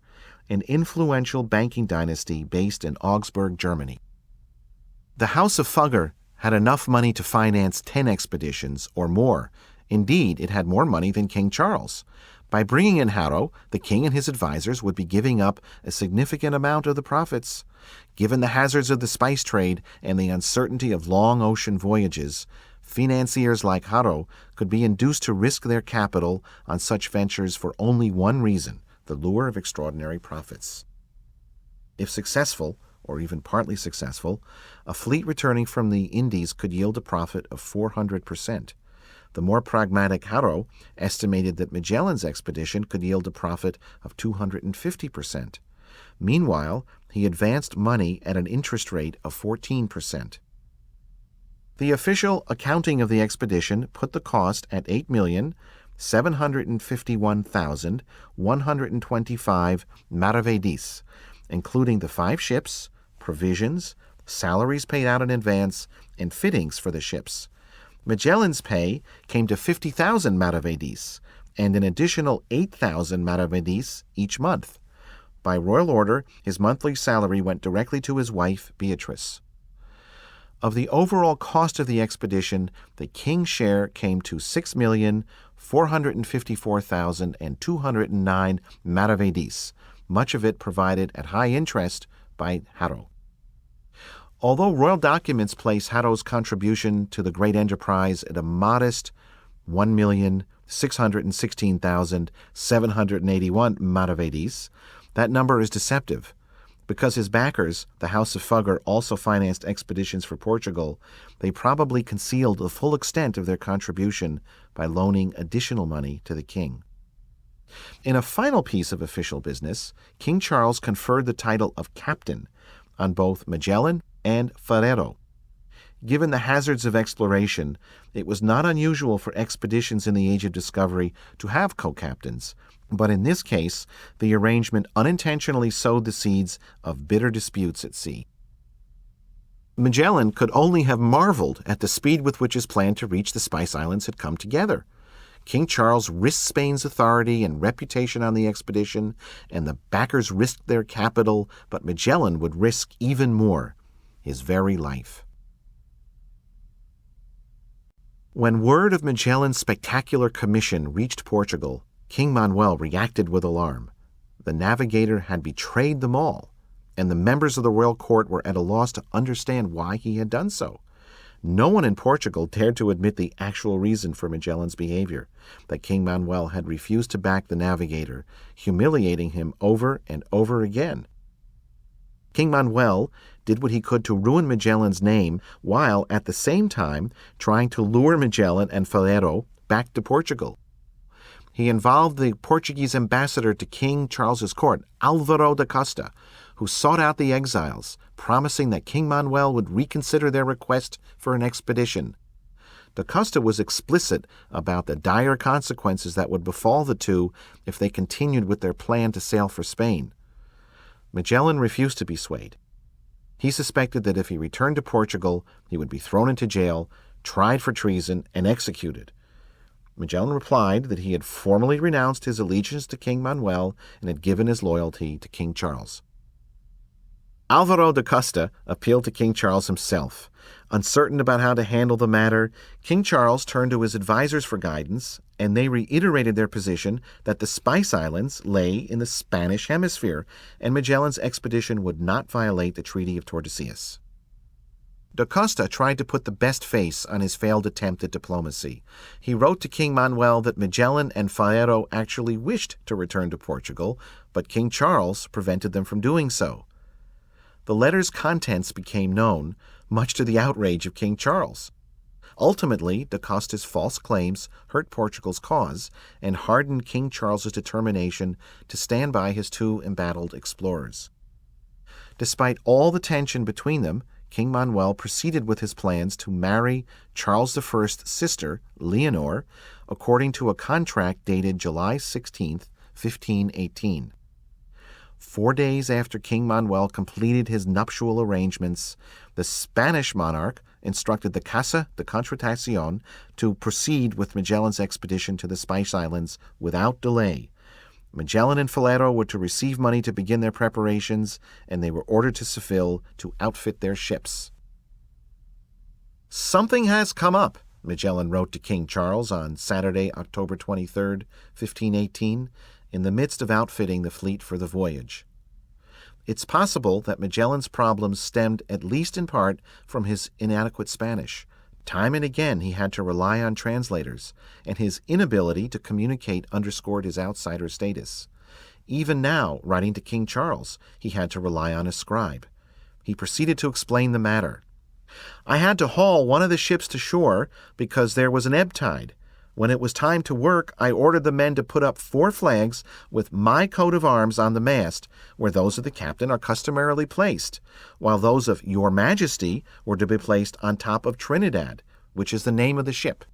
an influential banking dynasty based in Augsburg, Germany. The House of Fugger had enough money to finance 10 expeditions or more. Indeed, it had more money than King Charles. By bringing in Haro, the king and his advisors would be giving up a significant amount of the profits. Given the hazards of the spice trade and the uncertainty of long ocean voyages, financiers like Haro could be induced to risk their capital on such ventures for only one reason: the lure of extraordinary profits. If successful, or even partly successful, a fleet returning from the Indies could yield a profit of 400%. The more pragmatic Haro estimated that Magellan's expedition could yield a profit of 250%. Meanwhile, he advanced money at an interest rate of 14%. The official accounting of the expedition put the cost at 8,751,125 maravedis, including the 5 ships, provisions, salaries paid out in advance, and fittings for the ships. Magellan's pay came to 50,000 maravedis and an additional 8,000 maravedis each month. By royal order, his monthly salary went directly to his wife, Beatrice. Of the overall cost of the expedition, the king's share came to 6,454,209 maravedis, much of it provided at high interest by Haro. Although royal documents place Haro's contribution to the great enterprise at a modest 1,616,781 maravedis, that number is deceptive. Because his backers, the House of Fugger, also financed expeditions for Portugal, they probably concealed the full extent of their contribution by loaning additional money to the king. In a final piece of official business, King Charles conferred the title of captain on both Magellan and Ferrero. Given the hazards of exploration, it was not unusual for expeditions in the Age of Discovery to have co-captains, but in this case, the arrangement unintentionally sowed the seeds of bitter disputes at sea. Magellan could only have marveled at the speed with which his plan to reach the Spice Islands had come together. King Charles risked Spain's authority and reputation on the expedition, and the backers risked their capital, but Magellan would risk even more: his very life. When word of Magellan's spectacular commission reached Portugal, King Manuel reacted with alarm. The navigator had betrayed them all, and the members of the royal court were at a loss to understand why he had done so. No one in Portugal dared to admit the actual reason for Magellan's behavior, that King Manuel had refused to back the navigator, humiliating him over and over again. King Manuel did what he could to ruin Magellan's name, while at the same time trying to lure Magellan and Ferrero back to Portugal. He involved the Portuguese ambassador to King Charles's court, Alvaro da Costa, who sought out the exiles, promising that King Manuel would reconsider their request for an expedition. Da Costa was explicit about the dire consequences that would befall the two if they continued with their plan to sail for Spain. Magellan refused to be swayed. He suspected that if he returned to Portugal, he would be thrown into jail, tried for treason, and executed. Magellan replied that he had formally renounced his allegiance to King Manuel and had given his loyalty to King Charles. Alvaro da Costa appealed to King Charles himself. Uncertain about how to handle the matter, King Charles turned to his advisors for guidance, and they reiterated their position that the Spice Islands lay in the Spanish hemisphere, and Magellan's expedition would not violate the Treaty of Tordesillas. Da Costa tried to put the best face on his failed attempt at diplomacy. He wrote to King Manuel that Magellan and Faro actually wished to return to Portugal, but King Charles prevented them from doing so. The letter's contents became known, much to the outrage of King Charles. Ultimately, da Costa's false claims hurt Portugal's cause and hardened King Charles's determination to stand by his two embattled explorers. Despite all the tension between them, King Manuel proceeded with his plans to marry Charles I's sister, Leonor, according to a contract dated July 16, 1518. 4 days after King Manuel completed his nuptial arrangements, the Spanish monarch instructed the Casa de Contratación to proceed with Magellan's expedition to the Spice Islands without delay. Magellan and Faro were to receive money to begin their preparations, and they were ordered to Seville to outfit their ships. "Something has come up," Magellan wrote to King Charles on Saturday, October 23, 1518, in the midst of outfitting the fleet for the voyage. It's possible that Magellan's problems stemmed at least in part from his inadequate Spanish. Time and again he had to rely on translators, and his inability to communicate underscored his outsider status. Even now, writing to King Charles, he had to rely on a scribe. He proceeded to explain the matter. "I had to haul one of the ships to shore because there was an ebb tide. When it was time to work, I ordered the men to put up 4 flags with my coat of arms on the mast, where those of the captain are customarily placed, while those of Your Majesty were to be placed on top of Trinidad, which is the name of the ship."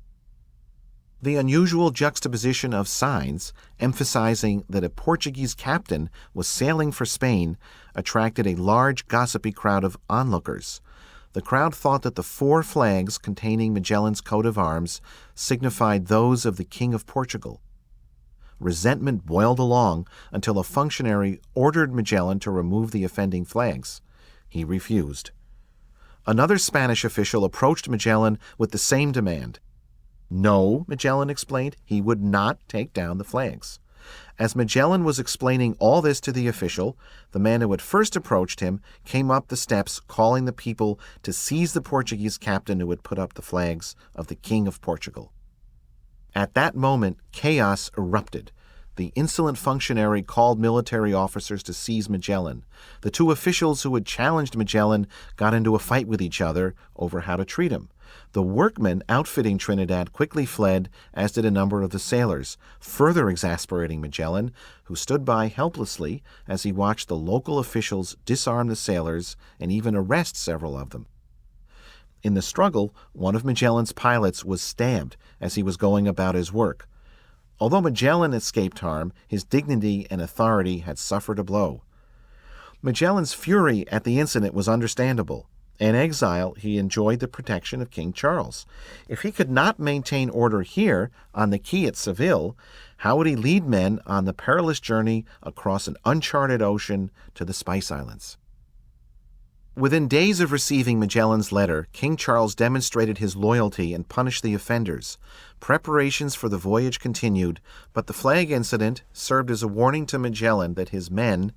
The unusual juxtaposition of signs, emphasizing that a Portuguese captain was sailing for Spain, attracted a large gossipy crowd of onlookers. The crowd thought that the 4 flags containing Magellan's coat of arms signified those of the King of Portugal. Resentment boiled along until a functionary ordered Magellan to remove the offending flags. He refused. Another Spanish official approached Magellan with the same demand. No, Magellan explained, he would not take down the flags. As Magellan was explaining all this to the official, the man who had first approached him came up the steps calling the people to seize the Portuguese captain who had put up the flags of the King of Portugal. At that moment, chaos erupted. The insolent functionary called military officers to seize Magellan. The 2 officials who had challenged Magellan got into a fight with each other over how to treat him. The workmen outfitting Trinidad quickly fled, as did a number of the sailors, further exasperating Magellan, who stood by helplessly as he watched the local officials disarm the sailors and even arrest several of them. In the struggle, one of Magellan's pilots was stabbed as he was going about his work. Although Magellan escaped harm, his dignity and authority had suffered a blow. Magellan's fury at the incident was understandable. In exile, he enjoyed the protection of King Charles. If he could not maintain order here, on the quay at Seville, how would he lead men on the perilous journey across an uncharted ocean to the Spice Islands? Within days of receiving Magellan's letter, King Charles demonstrated his loyalty and punished the offenders. Preparations for the voyage continued, but the flag incident served as a warning to Magellan that his men,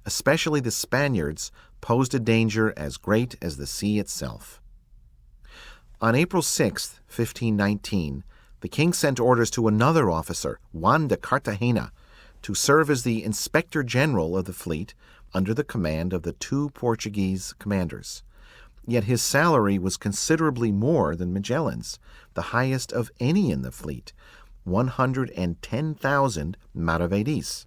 especially the Spaniards, posed a danger as great as the sea itself. On April 6, 1519, the king sent orders to another officer, Juan de Cartagena, to serve as the Inspector General of the fleet under the command of the 2 Portuguese commanders. Yet his salary was considerably more than Magellan's, the highest of any in the fleet, 110,000 maravedis.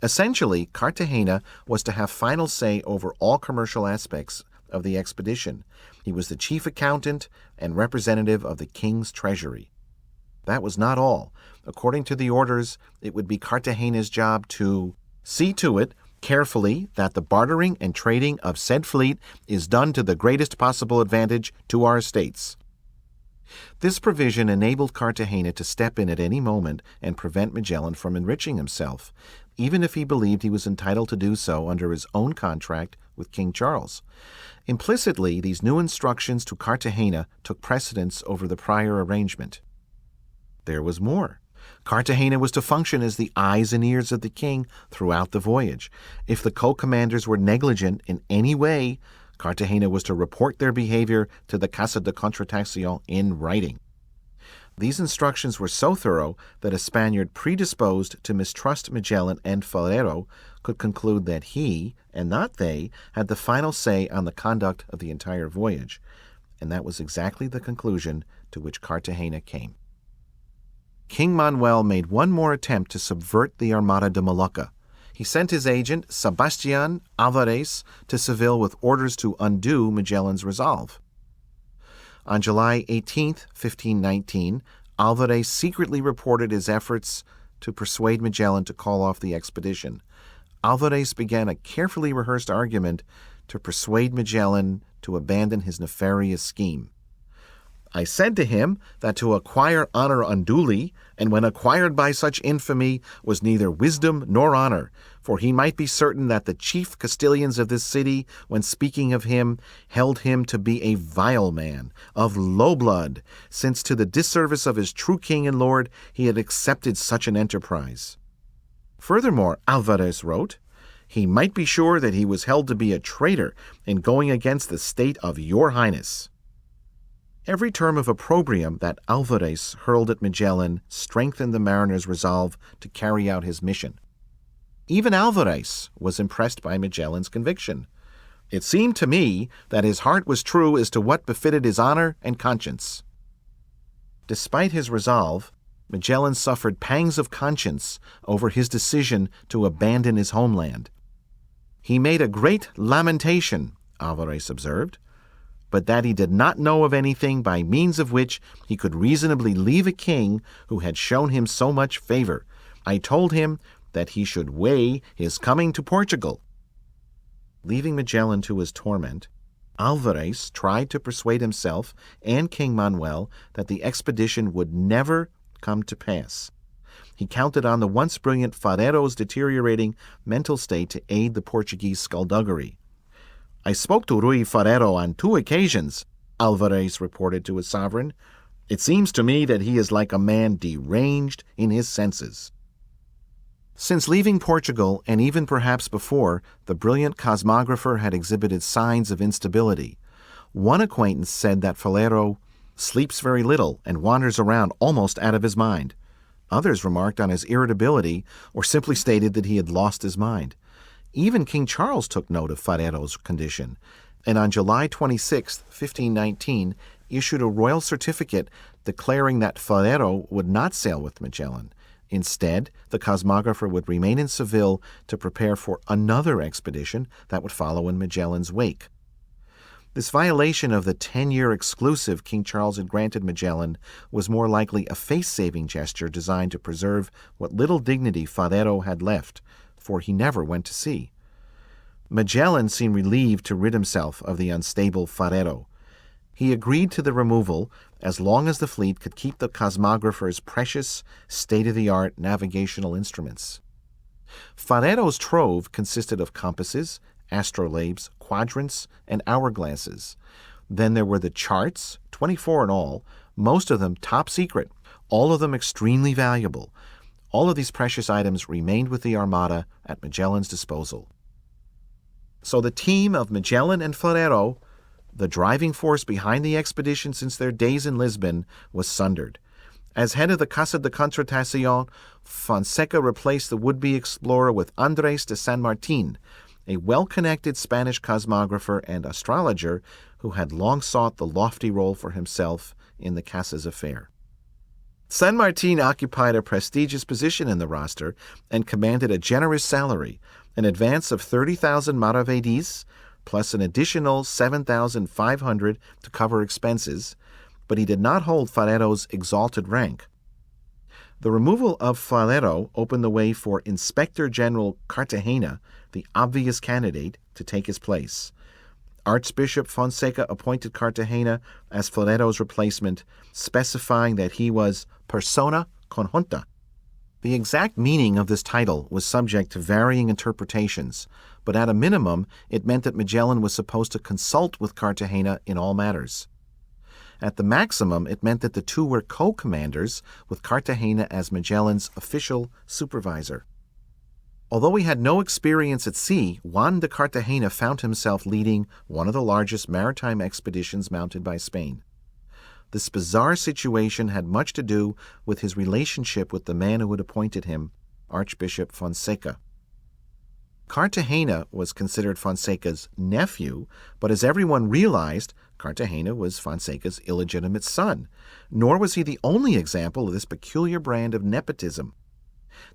Essentially, Cartagena was to have final say over all commercial aspects of the expedition. He was the chief accountant and representative of the king's treasury. That was not all. According to the orders, it would be Cartagena's job to see to it carefully that the bartering and trading of said fleet is done to the greatest possible advantage to our estates. This provision enabled Cartagena to step in at any moment and prevent Magellan from enriching himself, even if he believed he was entitled to do so under his own contract with King Charles. Implicitly, these new instructions to Cartagena took precedence over the prior arrangement. There was more. Cartagena was to function as the eyes and ears of the king throughout the voyage. If the co-commanders were negligent in any way, Cartagena was to report their behavior to the Casa de Contratación in writing. These instructions were so thorough that a Spaniard predisposed to mistrust Magellan and Ferrero could conclude that he, and not they, had the final say on the conduct of the entire voyage. And that was exactly the conclusion to which Cartagena came. King Manuel made one more attempt to subvert the Armada de Molucca. He sent his agent, Sebastián Álvarez, to Seville with orders to undo Magellan's resolve. On July 18, 1519, Álvarez secretly reported his efforts to persuade Magellan to call off the expedition. Álvarez began a carefully rehearsed argument to persuade Magellan to abandon his nefarious scheme. I said to him that to acquire honor unduly, and when acquired by such infamy, was neither wisdom nor honor, for he might be certain that the chief Castilians of this city, when speaking of him, held him to be a vile man, of low blood, since to the disservice of his true king and lord he had accepted such an enterprise. Furthermore, Álvarez wrote, he might be sure that he was held to be a traitor in going against the state of your highness. Every term of opprobrium that Álvarez hurled at Magellan strengthened the mariner's resolve to carry out his mission. Even Álvarez was impressed by Magellan's conviction. It seemed to me that his heart was true as to what befitted his honor and conscience. Despite his resolve, Magellan suffered pangs of conscience over his decision to abandon his homeland. He made a great lamentation, Álvarez observed, but that he did not know of anything by means of which he could reasonably leave a king who had shown him so much favor. I told him that he should weigh his coming to Portugal. Leaving Magellan to his torment, Álvarez tried to persuade himself and King Manuel that the expedition would never come to pass. He counted on the once brilliant Ferrero's deteriorating mental state to aid the Portuguese skullduggery. I spoke to Rui Ferrero on 2 occasions, Álvarez reported to his sovereign. It seems to me that he is like a man deranged in his senses. Since leaving Portugal, and even perhaps before, the brilliant cosmographer had exhibited signs of instability. One acquaintance said that Ferrero sleeps very little and wanders around almost out of his mind. Others remarked on his irritability or simply stated that he had lost his mind. Even King Charles took note of Ferrero's condition, and on July 26, 1519, issued a royal certificate declaring that Ferrero would not sail with Magellan. Instead, the cosmographer would remain in Seville to prepare for another expedition that would follow in Magellan's wake. This violation of the 10-year exclusive King Charles had granted Magellan was more likely a face-saving gesture designed to preserve what little dignity Ferrero had left, for he never went to sea. Magellan seemed relieved to rid himself of the unstable Ferrero. He agreed to the removal as long as the fleet could keep the cosmographer's precious, state-of-the-art navigational instruments. Ferrero's trove consisted of compasses, astrolabes, quadrants, and hourglasses. Then there were the charts, 24 in all, most of them top secret, all of them extremely valuable. All of these precious items remained with the Armada at Magellan's disposal. So the team of Magellan and Ferrero, the driving force behind the expedition since their days in Lisbon, was sundered. As head of the Casa de Contratación, Fonseca replaced the would-be explorer with Andrés de San Martín, a well-connected Spanish cosmographer and astrologer who had long sought the lofty role for himself in the Casa's affair. San Martín occupied a prestigious position in the roster and commanded a generous salary, an advance of 30,000 maravedis, plus an additional 7,500 to cover expenses, but he did not hold Ferrero's exalted rank. The removal of Ferrero opened the way for Inspector General Cartagena, the obvious candidate, to take his place. Archbishop Fonseca appointed Cartagena as Floreto's replacement, specifying that he was persona conjunta. The exact meaning of this title was subject to varying interpretations, but at a minimum, it meant that Magellan was supposed to consult with Cartagena in all matters. At the maximum, it meant that the two were co-commanders, with Cartagena as Magellan's official supervisor. Although he had no experience at sea, Juan de Cartagena found himself leading one of the largest maritime expeditions mounted by Spain. This bizarre situation had much to do with his relationship with the man who had appointed him, Archbishop Fonseca. Cartagena was considered Fonseca's nephew, but as everyone realized, Cartagena was Fonseca's illegitimate son, nor was he the only example of this peculiar brand of nepotism.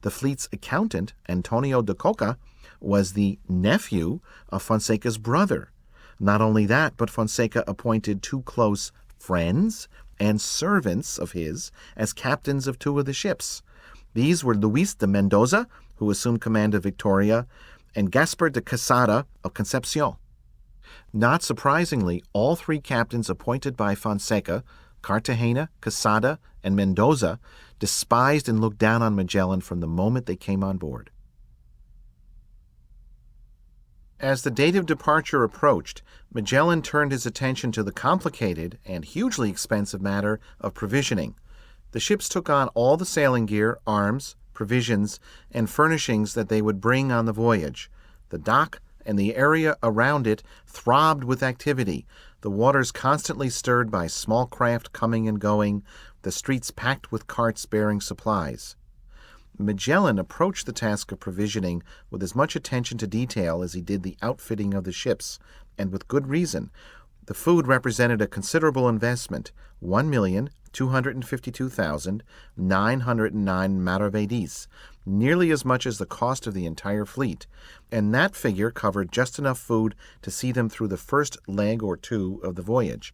The fleet's accountant, Antonio de Coca, was the nephew of Fonseca's brother. Not only that, but Fonseca appointed two close friends and servants of his as captains of two of the ships. These were Luis de Mendoza, who assumed command of Victoria, and Gaspar de Quesada of Concepcion. Not surprisingly, all three captains appointed by Fonseca, Cartagena, Quesada, and Mendoza, despised and looked down on Magellan from the moment they came on board. As the date of departure approached, Magellan turned his attention to the complicated and hugely expensive matter of provisioning. The ships took on all the sailing gear, arms, provisions, and furnishings that they would bring on the voyage. The dock and the area around it throbbed with activity, the waters constantly stirred by small craft coming and going, the streets packed with carts bearing supplies. Magellan approached the task of provisioning with as much attention to detail as he did the outfitting of the ships, and with good reason. The food represented a considerable investment, 1,252,909 maravedis, nearly as much as the cost of the entire fleet, and that figure covered just enough food to see them through the first leg or two of the voyage.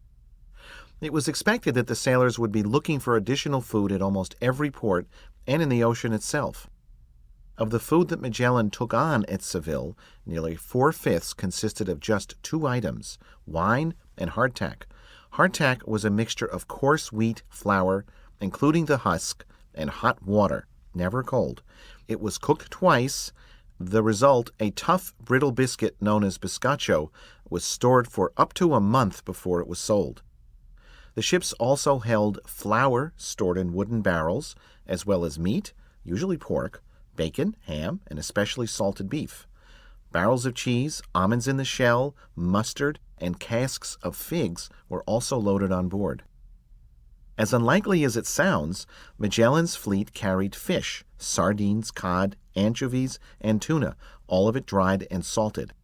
It was expected that the sailors would be looking for additional food at almost every port and in the ocean itself. Of the food that Magellan took on at Seville, nearly 4/5 consisted of just two items, wine and hardtack. Hardtack was a mixture of coarse wheat flour, including the husk, and hot water, never cold. It was cooked twice. The result, a tough, brittle biscuit known as bizcocho, was stored for up to a month before it was sold. The ships also held flour stored in wooden barrels, as well as meat, usually pork, bacon, ham, and especially salted beef. Barrels of cheese, almonds in the shell, mustard, and casks of figs were also loaded on board. As unlikely as it sounds, Magellan's fleet carried fish, sardines, cod, anchovies, and tuna, all of it dried and salted.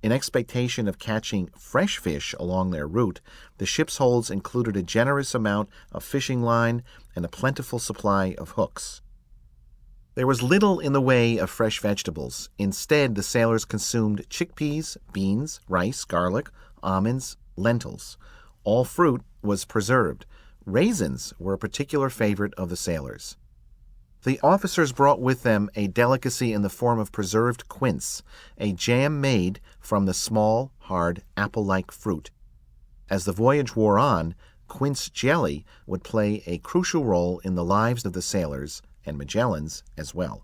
In expectation of catching fresh fish along their route, the ship's holds included a generous amount of fishing line and a plentiful supply of hooks. There was little in the way of fresh vegetables. Instead, the sailors consumed chickpeas, beans, rice, garlic, almonds, lentils. All fruit was preserved. Raisins were a particular favorite of the sailors. The officers brought with them a delicacy in the form of preserved quince, a jam made from the small, hard, apple-like fruit. As the voyage wore on, quince jelly would play a crucial role in the lives of the sailors, and Magellan's as well.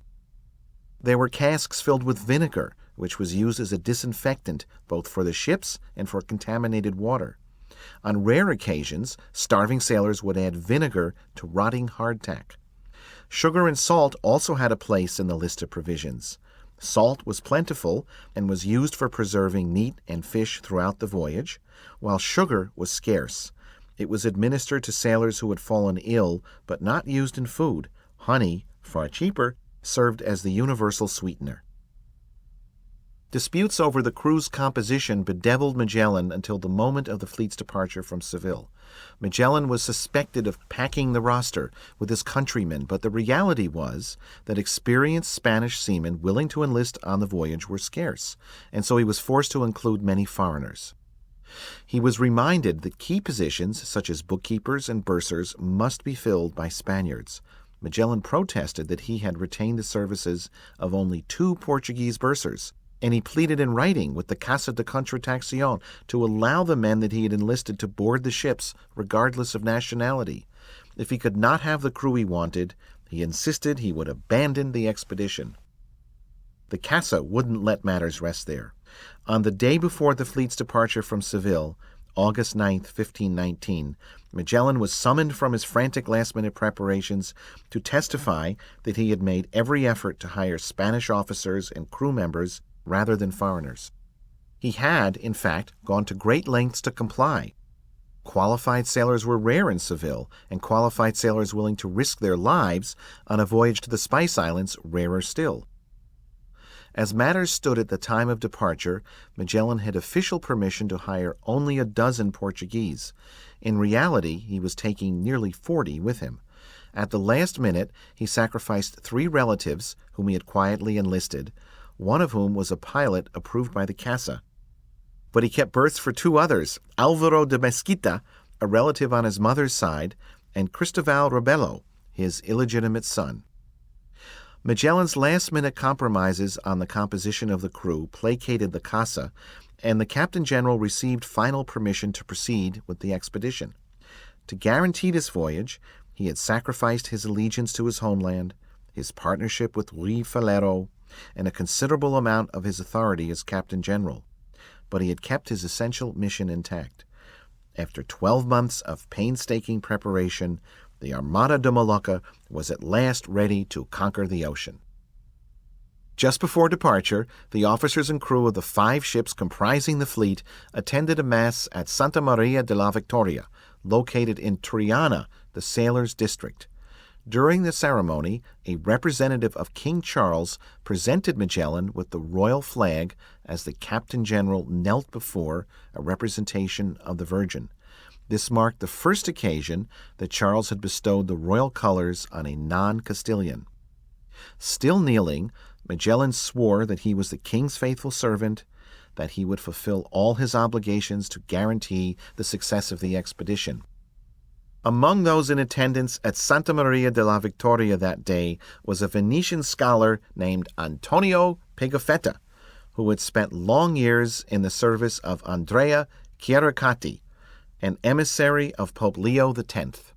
There were casks filled with vinegar, which was used as a disinfectant both for the ships and for contaminated water. On rare occasions, starving sailors would add vinegar to rotting hardtack. Sugar and salt also had a place in the list of provisions. Salt was plentiful and was used for preserving meat and fish throughout the voyage, while sugar was scarce. It was administered to sailors who had fallen ill, but not used in food. Honey, far cheaper, served as the universal sweetener. Disputes over the crew's composition bedeviled Magellan until the moment of the fleet's departure from Seville. Magellan was suspected of packing the roster with his countrymen, but the reality was that experienced Spanish seamen willing to enlist on the voyage were scarce, and so he was forced to include many foreigners. He was reminded that key positions, such as bookkeepers and bursars, must be filled by Spaniards. Magellan protested that he had retained the services of only 2 Portuguese bursars. and he pleaded in writing with the Casa de Contratación to allow the men that he had enlisted to board the ships regardless of nationality. If he could not have the crew he wanted, he insisted he would abandon the expedition. The Casa wouldn't let matters rest there. On the day before the fleet's departure from Seville, August 9, 1519, Magellan was summoned from his frantic last-minute preparations to testify that he had made every effort to hire Spanish officers and crew members rather than foreigners. He had, in fact, gone to great lengths to comply. Qualified sailors were rare in Seville, and qualified sailors willing to risk their lives on a voyage to the Spice Islands rarer still. As matters stood at the time of departure, Magellan had official permission to hire only a dozen Portuguese. In reality, he was taking nearly 40 with him. At the last minute, he sacrificed 3 relatives whom he had quietly enlisted, one of whom was a pilot approved by the Casa. But he kept berths for 2 others, Alvaro de Mesquita, a relative on his mother's side, and Cristoval Rebelo, his illegitimate son. Magellan's last-minute compromises on the composition of the crew placated the Casa, and the Captain General received final permission to proceed with the expedition. To guarantee this voyage, he had sacrificed his allegiance to his homeland, his partnership with Ruy Falero, and a considerable amount of his authority as Captain General. But he had kept his essential mission intact. After 12 months of painstaking preparation, the Armada de Molucca was at last ready to conquer the ocean. Just before departure, the officers and crew of the 5 ships comprising the fleet attended a mass at Santa Maria de la Victoria, located in Triana, the sailors' district. During the ceremony, a representative of King Charles presented Magellan with the royal flag as the Captain General knelt before a representation of the Virgin. This marked the first occasion that Charles had bestowed the royal colors on a non-Castilian. Still kneeling, Magellan swore that he was the king's faithful servant, that he would fulfill all his obligations to guarantee the success of the expedition. Among those in attendance at Santa Maria de la Victoria that day was a Venetian scholar named Antonio Pigafetta, who had spent long years in the service of Andrea Chiaricati, an emissary of Pope Leo X.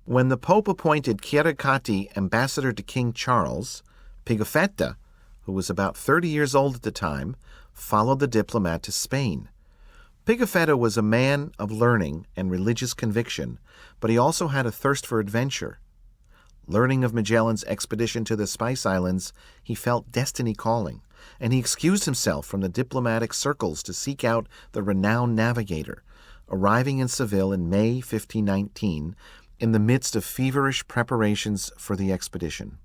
When the Pope appointed Chiaricati ambassador to King Charles, Pigafetta, who was about 30 years old at the time, followed the diplomat to Spain. Pigafetta was a man of learning and religious conviction, but he also had a thirst for adventure. Learning of Magellan's expedition to the Spice Islands, he felt destiny calling, and he excused himself from the diplomatic circles to seek out the renowned navigator, arriving in Seville in May 1519 in the midst of feverish preparations for the expedition.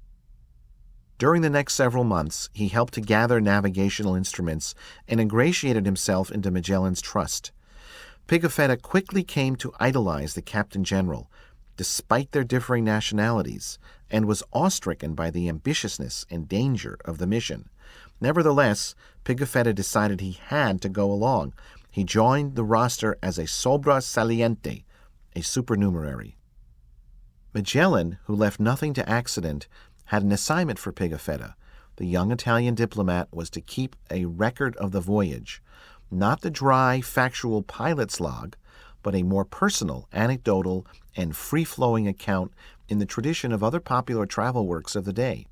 During the next several months, he helped to gather navigational instruments and ingratiated himself into Magellan's trust. Pigafetta quickly came to idolize the Captain General, despite their differing nationalities, and was awestricken by the ambitiousness and danger of the mission. Nevertheless, Pigafetta decided he had to go along. He joined the roster as a sobra saliente, a supernumerary. Magellan, who left nothing to accident, had an assignment for Pigafetta. The young Italian diplomat was to keep a record of the voyage, not the dry, factual pilot's log, but a more personal, anecdotal, and free-flowing account in the tradition of other popular travel works of the day.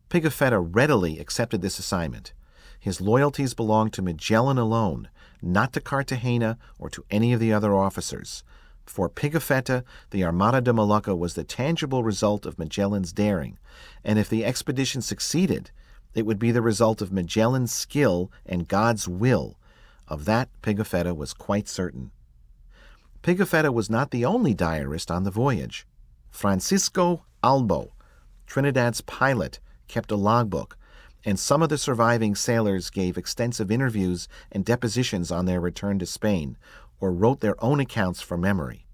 Pigafetta readily accepted this assignment. His loyalties belonged to Magellan alone, not to Cartagena or to any of the other officers. For Pigafetta, the Armada de Molucca was the tangible result of Magellan's daring, and if the expedition succeeded, it would be the result of Magellan's skill and God's will. Of that, Pigafetta was quite certain. Pigafetta was not the only diarist on the voyage. Francisco Albo, Trinidad's pilot, kept a logbook, and some of the surviving sailors gave extensive interviews and depositions on their return to Spain, or wrote their own accounts from memory.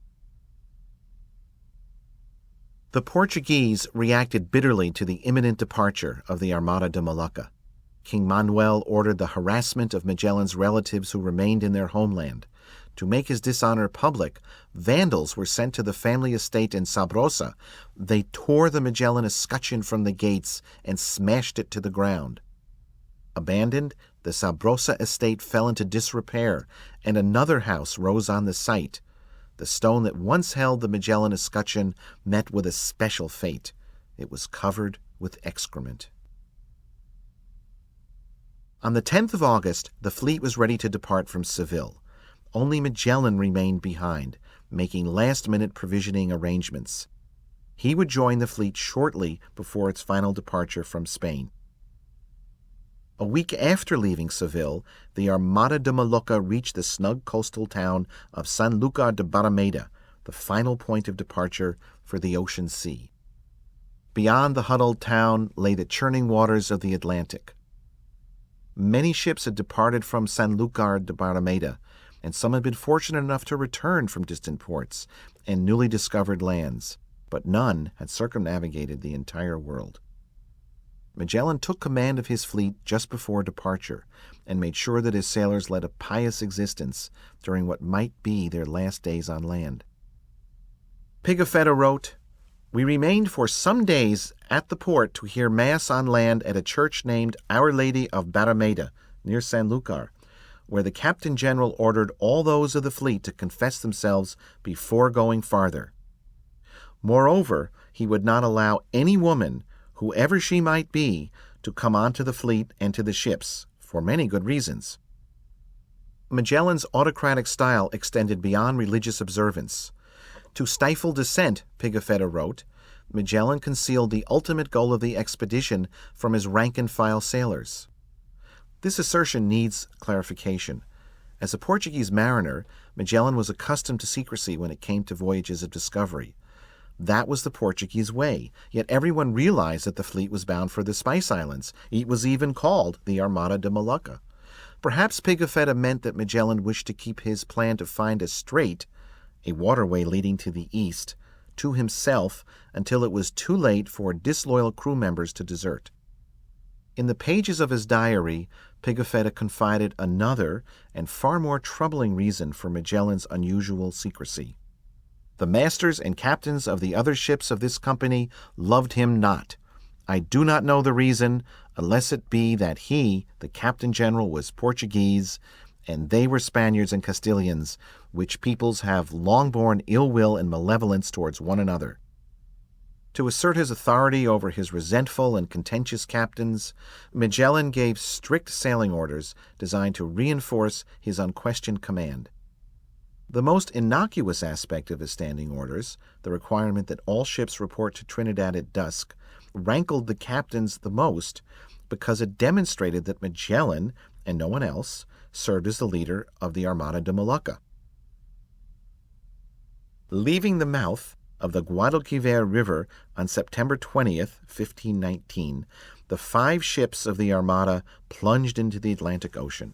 The Portuguese reacted bitterly to the imminent departure of the Armada de Molucca. King Manuel ordered the harassment of Magellan's relatives who remained in their homeland. To make his dishonor public, vandals were sent to the family estate in Sabrosa. They tore the Magellan escutcheon from the gates and smashed it to the ground. Abandoned, the Sabrosa estate fell into disrepair, and another house rose on the site. The stone that once held the Magellan escutcheon met with a special fate. It was covered with excrement. On the 10th of August, the fleet was ready to depart from Seville. Only Magellan remained behind, making last-minute provisioning arrangements. He would join the fleet shortly before its final departure from Spain. A week after leaving Seville, the Armada de Mallorca reached the snug coastal town of Sanlúcar de Barrameda, the final point of departure for the ocean sea. Beyond the huddled town lay the churning waters of the Atlantic. Many ships had departed from Sanlúcar de Barrameda, and some had been fortunate enough to return from distant ports and newly discovered lands, but none had circumnavigated the entire world. Magellan took command of his fleet just before departure and made sure that his sailors led a pious existence during what might be their last days on land. Pigafetta wrote, "We remained for some days at the port to hear Mass on land at a church named Our Lady of Barrameda, near Sanlúcar, where the Captain General ordered all those of the fleet to confess themselves before going farther. Moreover, he would not allow any woman, whoever she might be, to come onto the fleet and to the ships, for many good reasons." Magellan's autocratic style extended beyond religious observance. To stifle dissent, Pigafetta wrote, Magellan concealed the ultimate goal of the expedition from his rank-and-file sailors. This assertion needs clarification. As a Portuguese mariner, Magellan was accustomed to secrecy when it came to voyages of discovery. That was the Portuguese way, yet everyone realized that the fleet was bound for the Spice Islands. It was even called the Armada de Mallorca. Perhaps Pigafetta meant that Magellan wished to keep his plan to find a strait, a waterway leading to the east, to himself until it was too late for disloyal crew members to desert. In the pages of his diary, Pigafetta confided another and far more troubling reason for Magellan's unusual secrecy. "The masters and captains of the other ships of this company loved him not. I do not know the reason, unless it be that he, the Captain General, was Portuguese, and they were Spaniards and Castilians, which peoples have long borne ill will and malevolence towards one another." To assert his authority over his resentful and contentious captains, Magellan gave strict sailing orders designed to reinforce his unquestioned command. The most innocuous aspect of his standing orders, the requirement that all ships report to Trinidad at dusk, rankled the captains the most because it demonstrated that Magellan, and no one else, served as the leader of the Armada de Mallorca. Leaving the mouth of the Guadalquivir River on September 20th, 1519, the 5 ships of the Armada plunged into the Atlantic Ocean.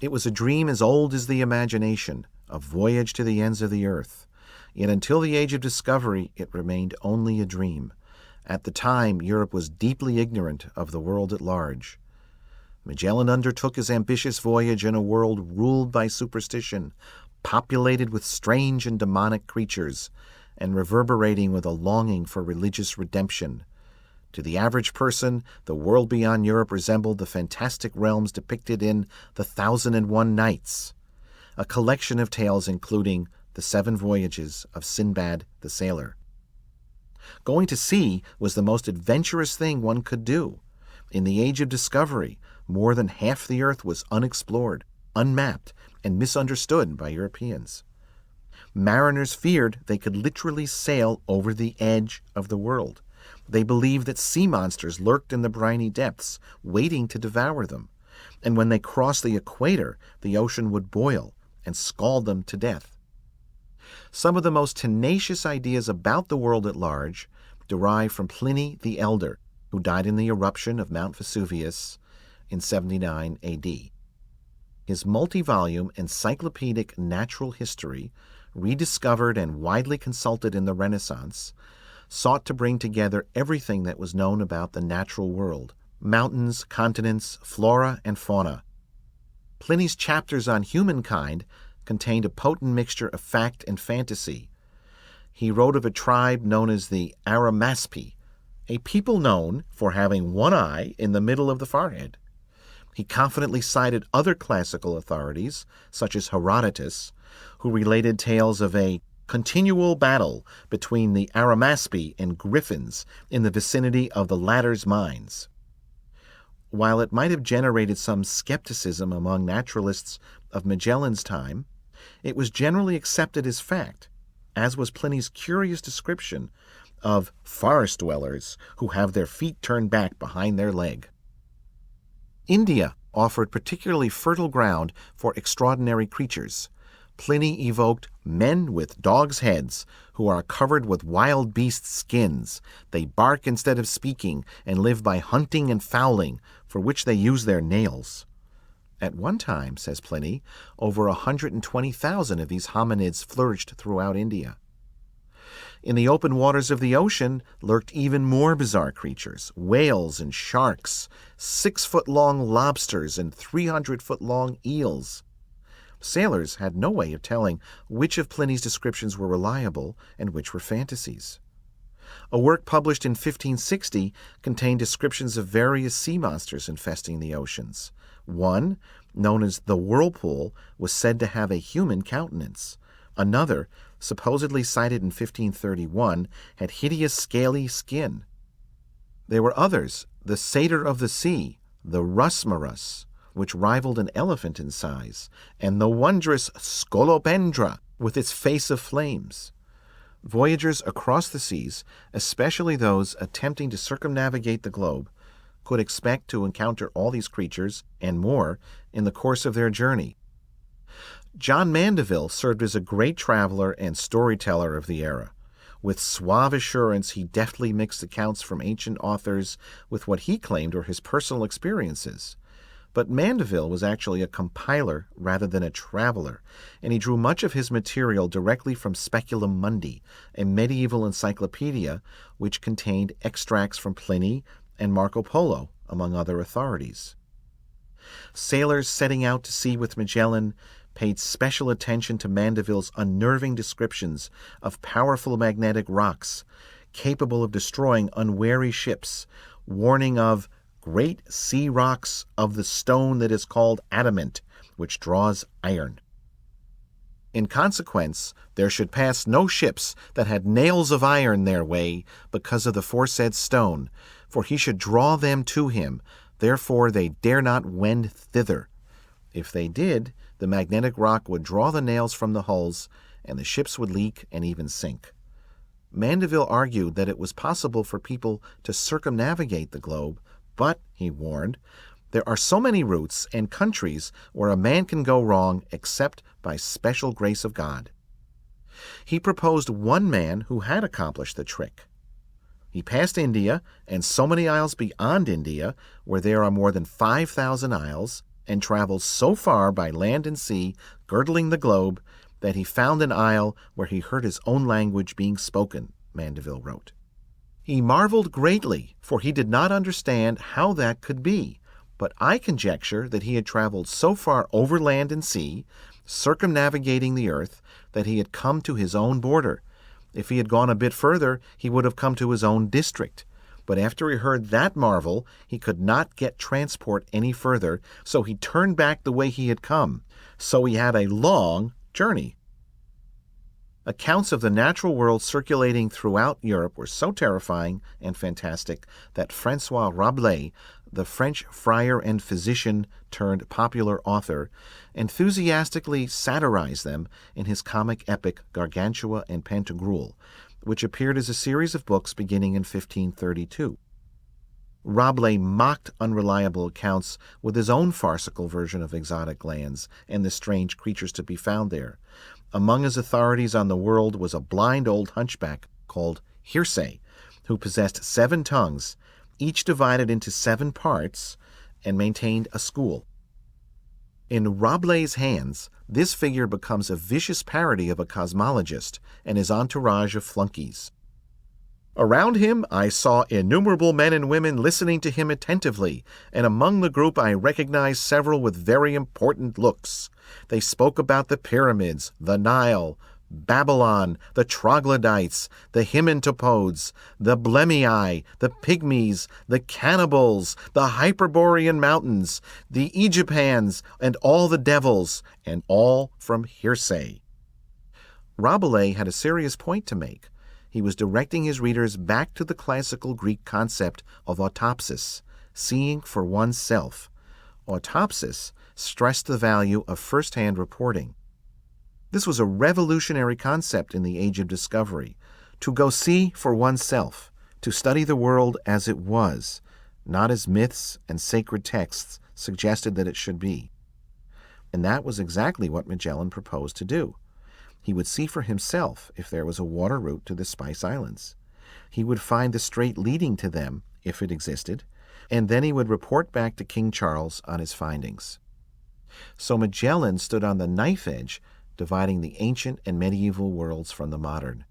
It was a dream as old as the imagination, a voyage to the ends of the earth. Yet until the age of discovery, it remained only a dream. At the time, Europe was deeply ignorant of the world at large. Magellan undertook his ambitious voyage in a world ruled by superstition, populated with strange and demonic creatures, and reverberating with a longing for religious redemption. To the average person, the world beyond Europe resembled the fantastic realms depicted in The 1001 Nights, a collection of tales including the 7 voyages of Sinbad the Sailor. Going to sea was the most adventurous thing one could do. In the age of discovery, more than half the earth was unexplored, unmapped, and misunderstood by Europeans. Mariners feared they could literally sail over the edge of the world. They believed that sea monsters lurked in the briny depths, waiting to devour them. And when they crossed the equator, the ocean would boil and scald them to death. Some of the most tenacious ideas about the world at large derive from Pliny the Elder, who died in the eruption of Mount Vesuvius in 79 AD. His multi-volume encyclopedic natural history, rediscovered and widely consulted in the Renaissance, sought to bring together everything that was known about the natural world: mountains, continents, flora, and fauna. Pliny's chapters on humankind contained a potent mixture of fact and fantasy. He wrote of a tribe known as the Arimaspi, a people known for having one eye in the middle of the forehead. He confidently cited other classical authorities, such as Herodotus, who related tales of a continual battle between the Arimaspi and Griffins in the vicinity of the latter's mines. While it might have generated some skepticism among naturalists of Magellan's time, it was generally accepted as fact, as was Pliny's curious description of forest dwellers who have their feet turned back behind their leg. India offered particularly fertile ground for extraordinary creatures. Pliny evoked men with dogs' heads who are covered with wild beast skins. They bark instead of speaking and live by hunting and fowling, for which they use their nails. At one time, says Pliny, over 120,000 of these hominids flourished throughout India. In the open waters of the ocean lurked even more bizarre creatures, whales and sharks, 6-foot-long lobsters and 300-foot-long eels. Sailors had no way of telling which of Pliny's descriptions were reliable and which were fantasies. A work published in 1560 contained descriptions of various sea monsters infesting the oceans. One, known as the Whirlpool, was said to have a human countenance. Another, supposedly cited in 1531, had hideous scaly skin. There were others, the Satyr of the Sea, the Rusmarus, which rivaled an elephant in size, and the wondrous Scolopendra, with its face of flames. Voyagers across the seas, especially those attempting to circumnavigate the globe, could expect to encounter all these creatures and more in the course of their journey. John Mandeville served as a great traveler and storyteller of the era. With suave assurance, he deftly mixed accounts from ancient authors with what he claimed were his personal experiences. But Mandeville was actually a compiler rather than a traveler, and he drew much of his material directly from Speculum Mundi, a medieval encyclopedia which contained extracts from Pliny and Marco Polo, among other authorities. Sailors setting out to sea with Magellan paid special attention to Mandeville's unnerving descriptions of powerful magnetic rocks capable of destroying unwary ships, warning of great sea rocks of the stone that is called adamant, which draws iron. In consequence, there should pass no ships that had nails of iron their way because of the foresaid stone, for he should draw them to him, therefore they dare not wend thither. If they did, the magnetic rock would draw the nails from the hulls, and the ships would leak and even sink. Mandeville argued that it was possible for people to circumnavigate the globe, but, he warned, there are so many routes and countries where a man can go wrong except by special grace of God. He proposed one man who had accomplished the trick. He passed India and so many isles beyond India, where there are more than 5,000 isles, and traveled so far by land and sea, girdling the globe, that he found an isle where he heard his own language being spoken, Mandeville wrote. He marveled greatly, for he did not understand how that could be, but I conjecture that he had traveled so far over land and sea, circumnavigating the earth, that he had come to his own border. If he had gone a bit further, he would have come to his own district. But after he heard that marvel, he could not get transport any further, so he turned back the way he had come. So he had a long journey. Accounts of the natural world circulating throughout Europe were so terrifying and fantastic that Francois Rabelais, the French friar and physician turned popular author, enthusiastically satirized them in his comic epic Gargantua and Pantagruel, which appeared as a series of books beginning in 1532. Rabelais mocked unreliable accounts with his own farcical version of exotic lands and the strange creatures to be found there. Among his authorities on the world was a blind old hunchback called Hearsay, who possessed 7 tongues, each divided into 7 parts, and maintained a school. In Rabelais' hands, this figure becomes a vicious parody of a cosmologist and his entourage of flunkies. Around him I saw innumerable men and women listening to him attentively, and among the group I recognized several with very important looks. They spoke about the pyramids, the Nile, Babylon, the troglodytes, the Hymentopodes, the Blemii, the Pygmies, the Cannibals, the Hyperborean mountains, the Aegyptians, and all the devils, and all from hearsay. Rabelais had a serious point to make. He was directing his readers back to the classical Greek concept of autopsis, seeing for oneself. Autopsis stressed the value of first-hand reporting. This was a revolutionary concept in the age of discovery, to go see for oneself, to study the world as it was, not as myths and sacred texts suggested that it should be. And that was exactly what Magellan proposed to do. He would see for himself if there was a water route to the Spice Islands. He would find the strait leading to them, if it existed, and then he would report back to King Charles on his findings. So Magellan stood on the knife edge, dividing the ancient and medieval worlds from the modern.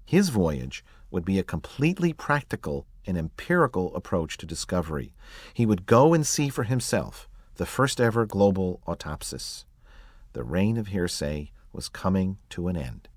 His voyage would be a completely practical and empirical approach to discovery. He would go and see for himself, the first ever global autopsis. The reign of hearsay was coming to an end.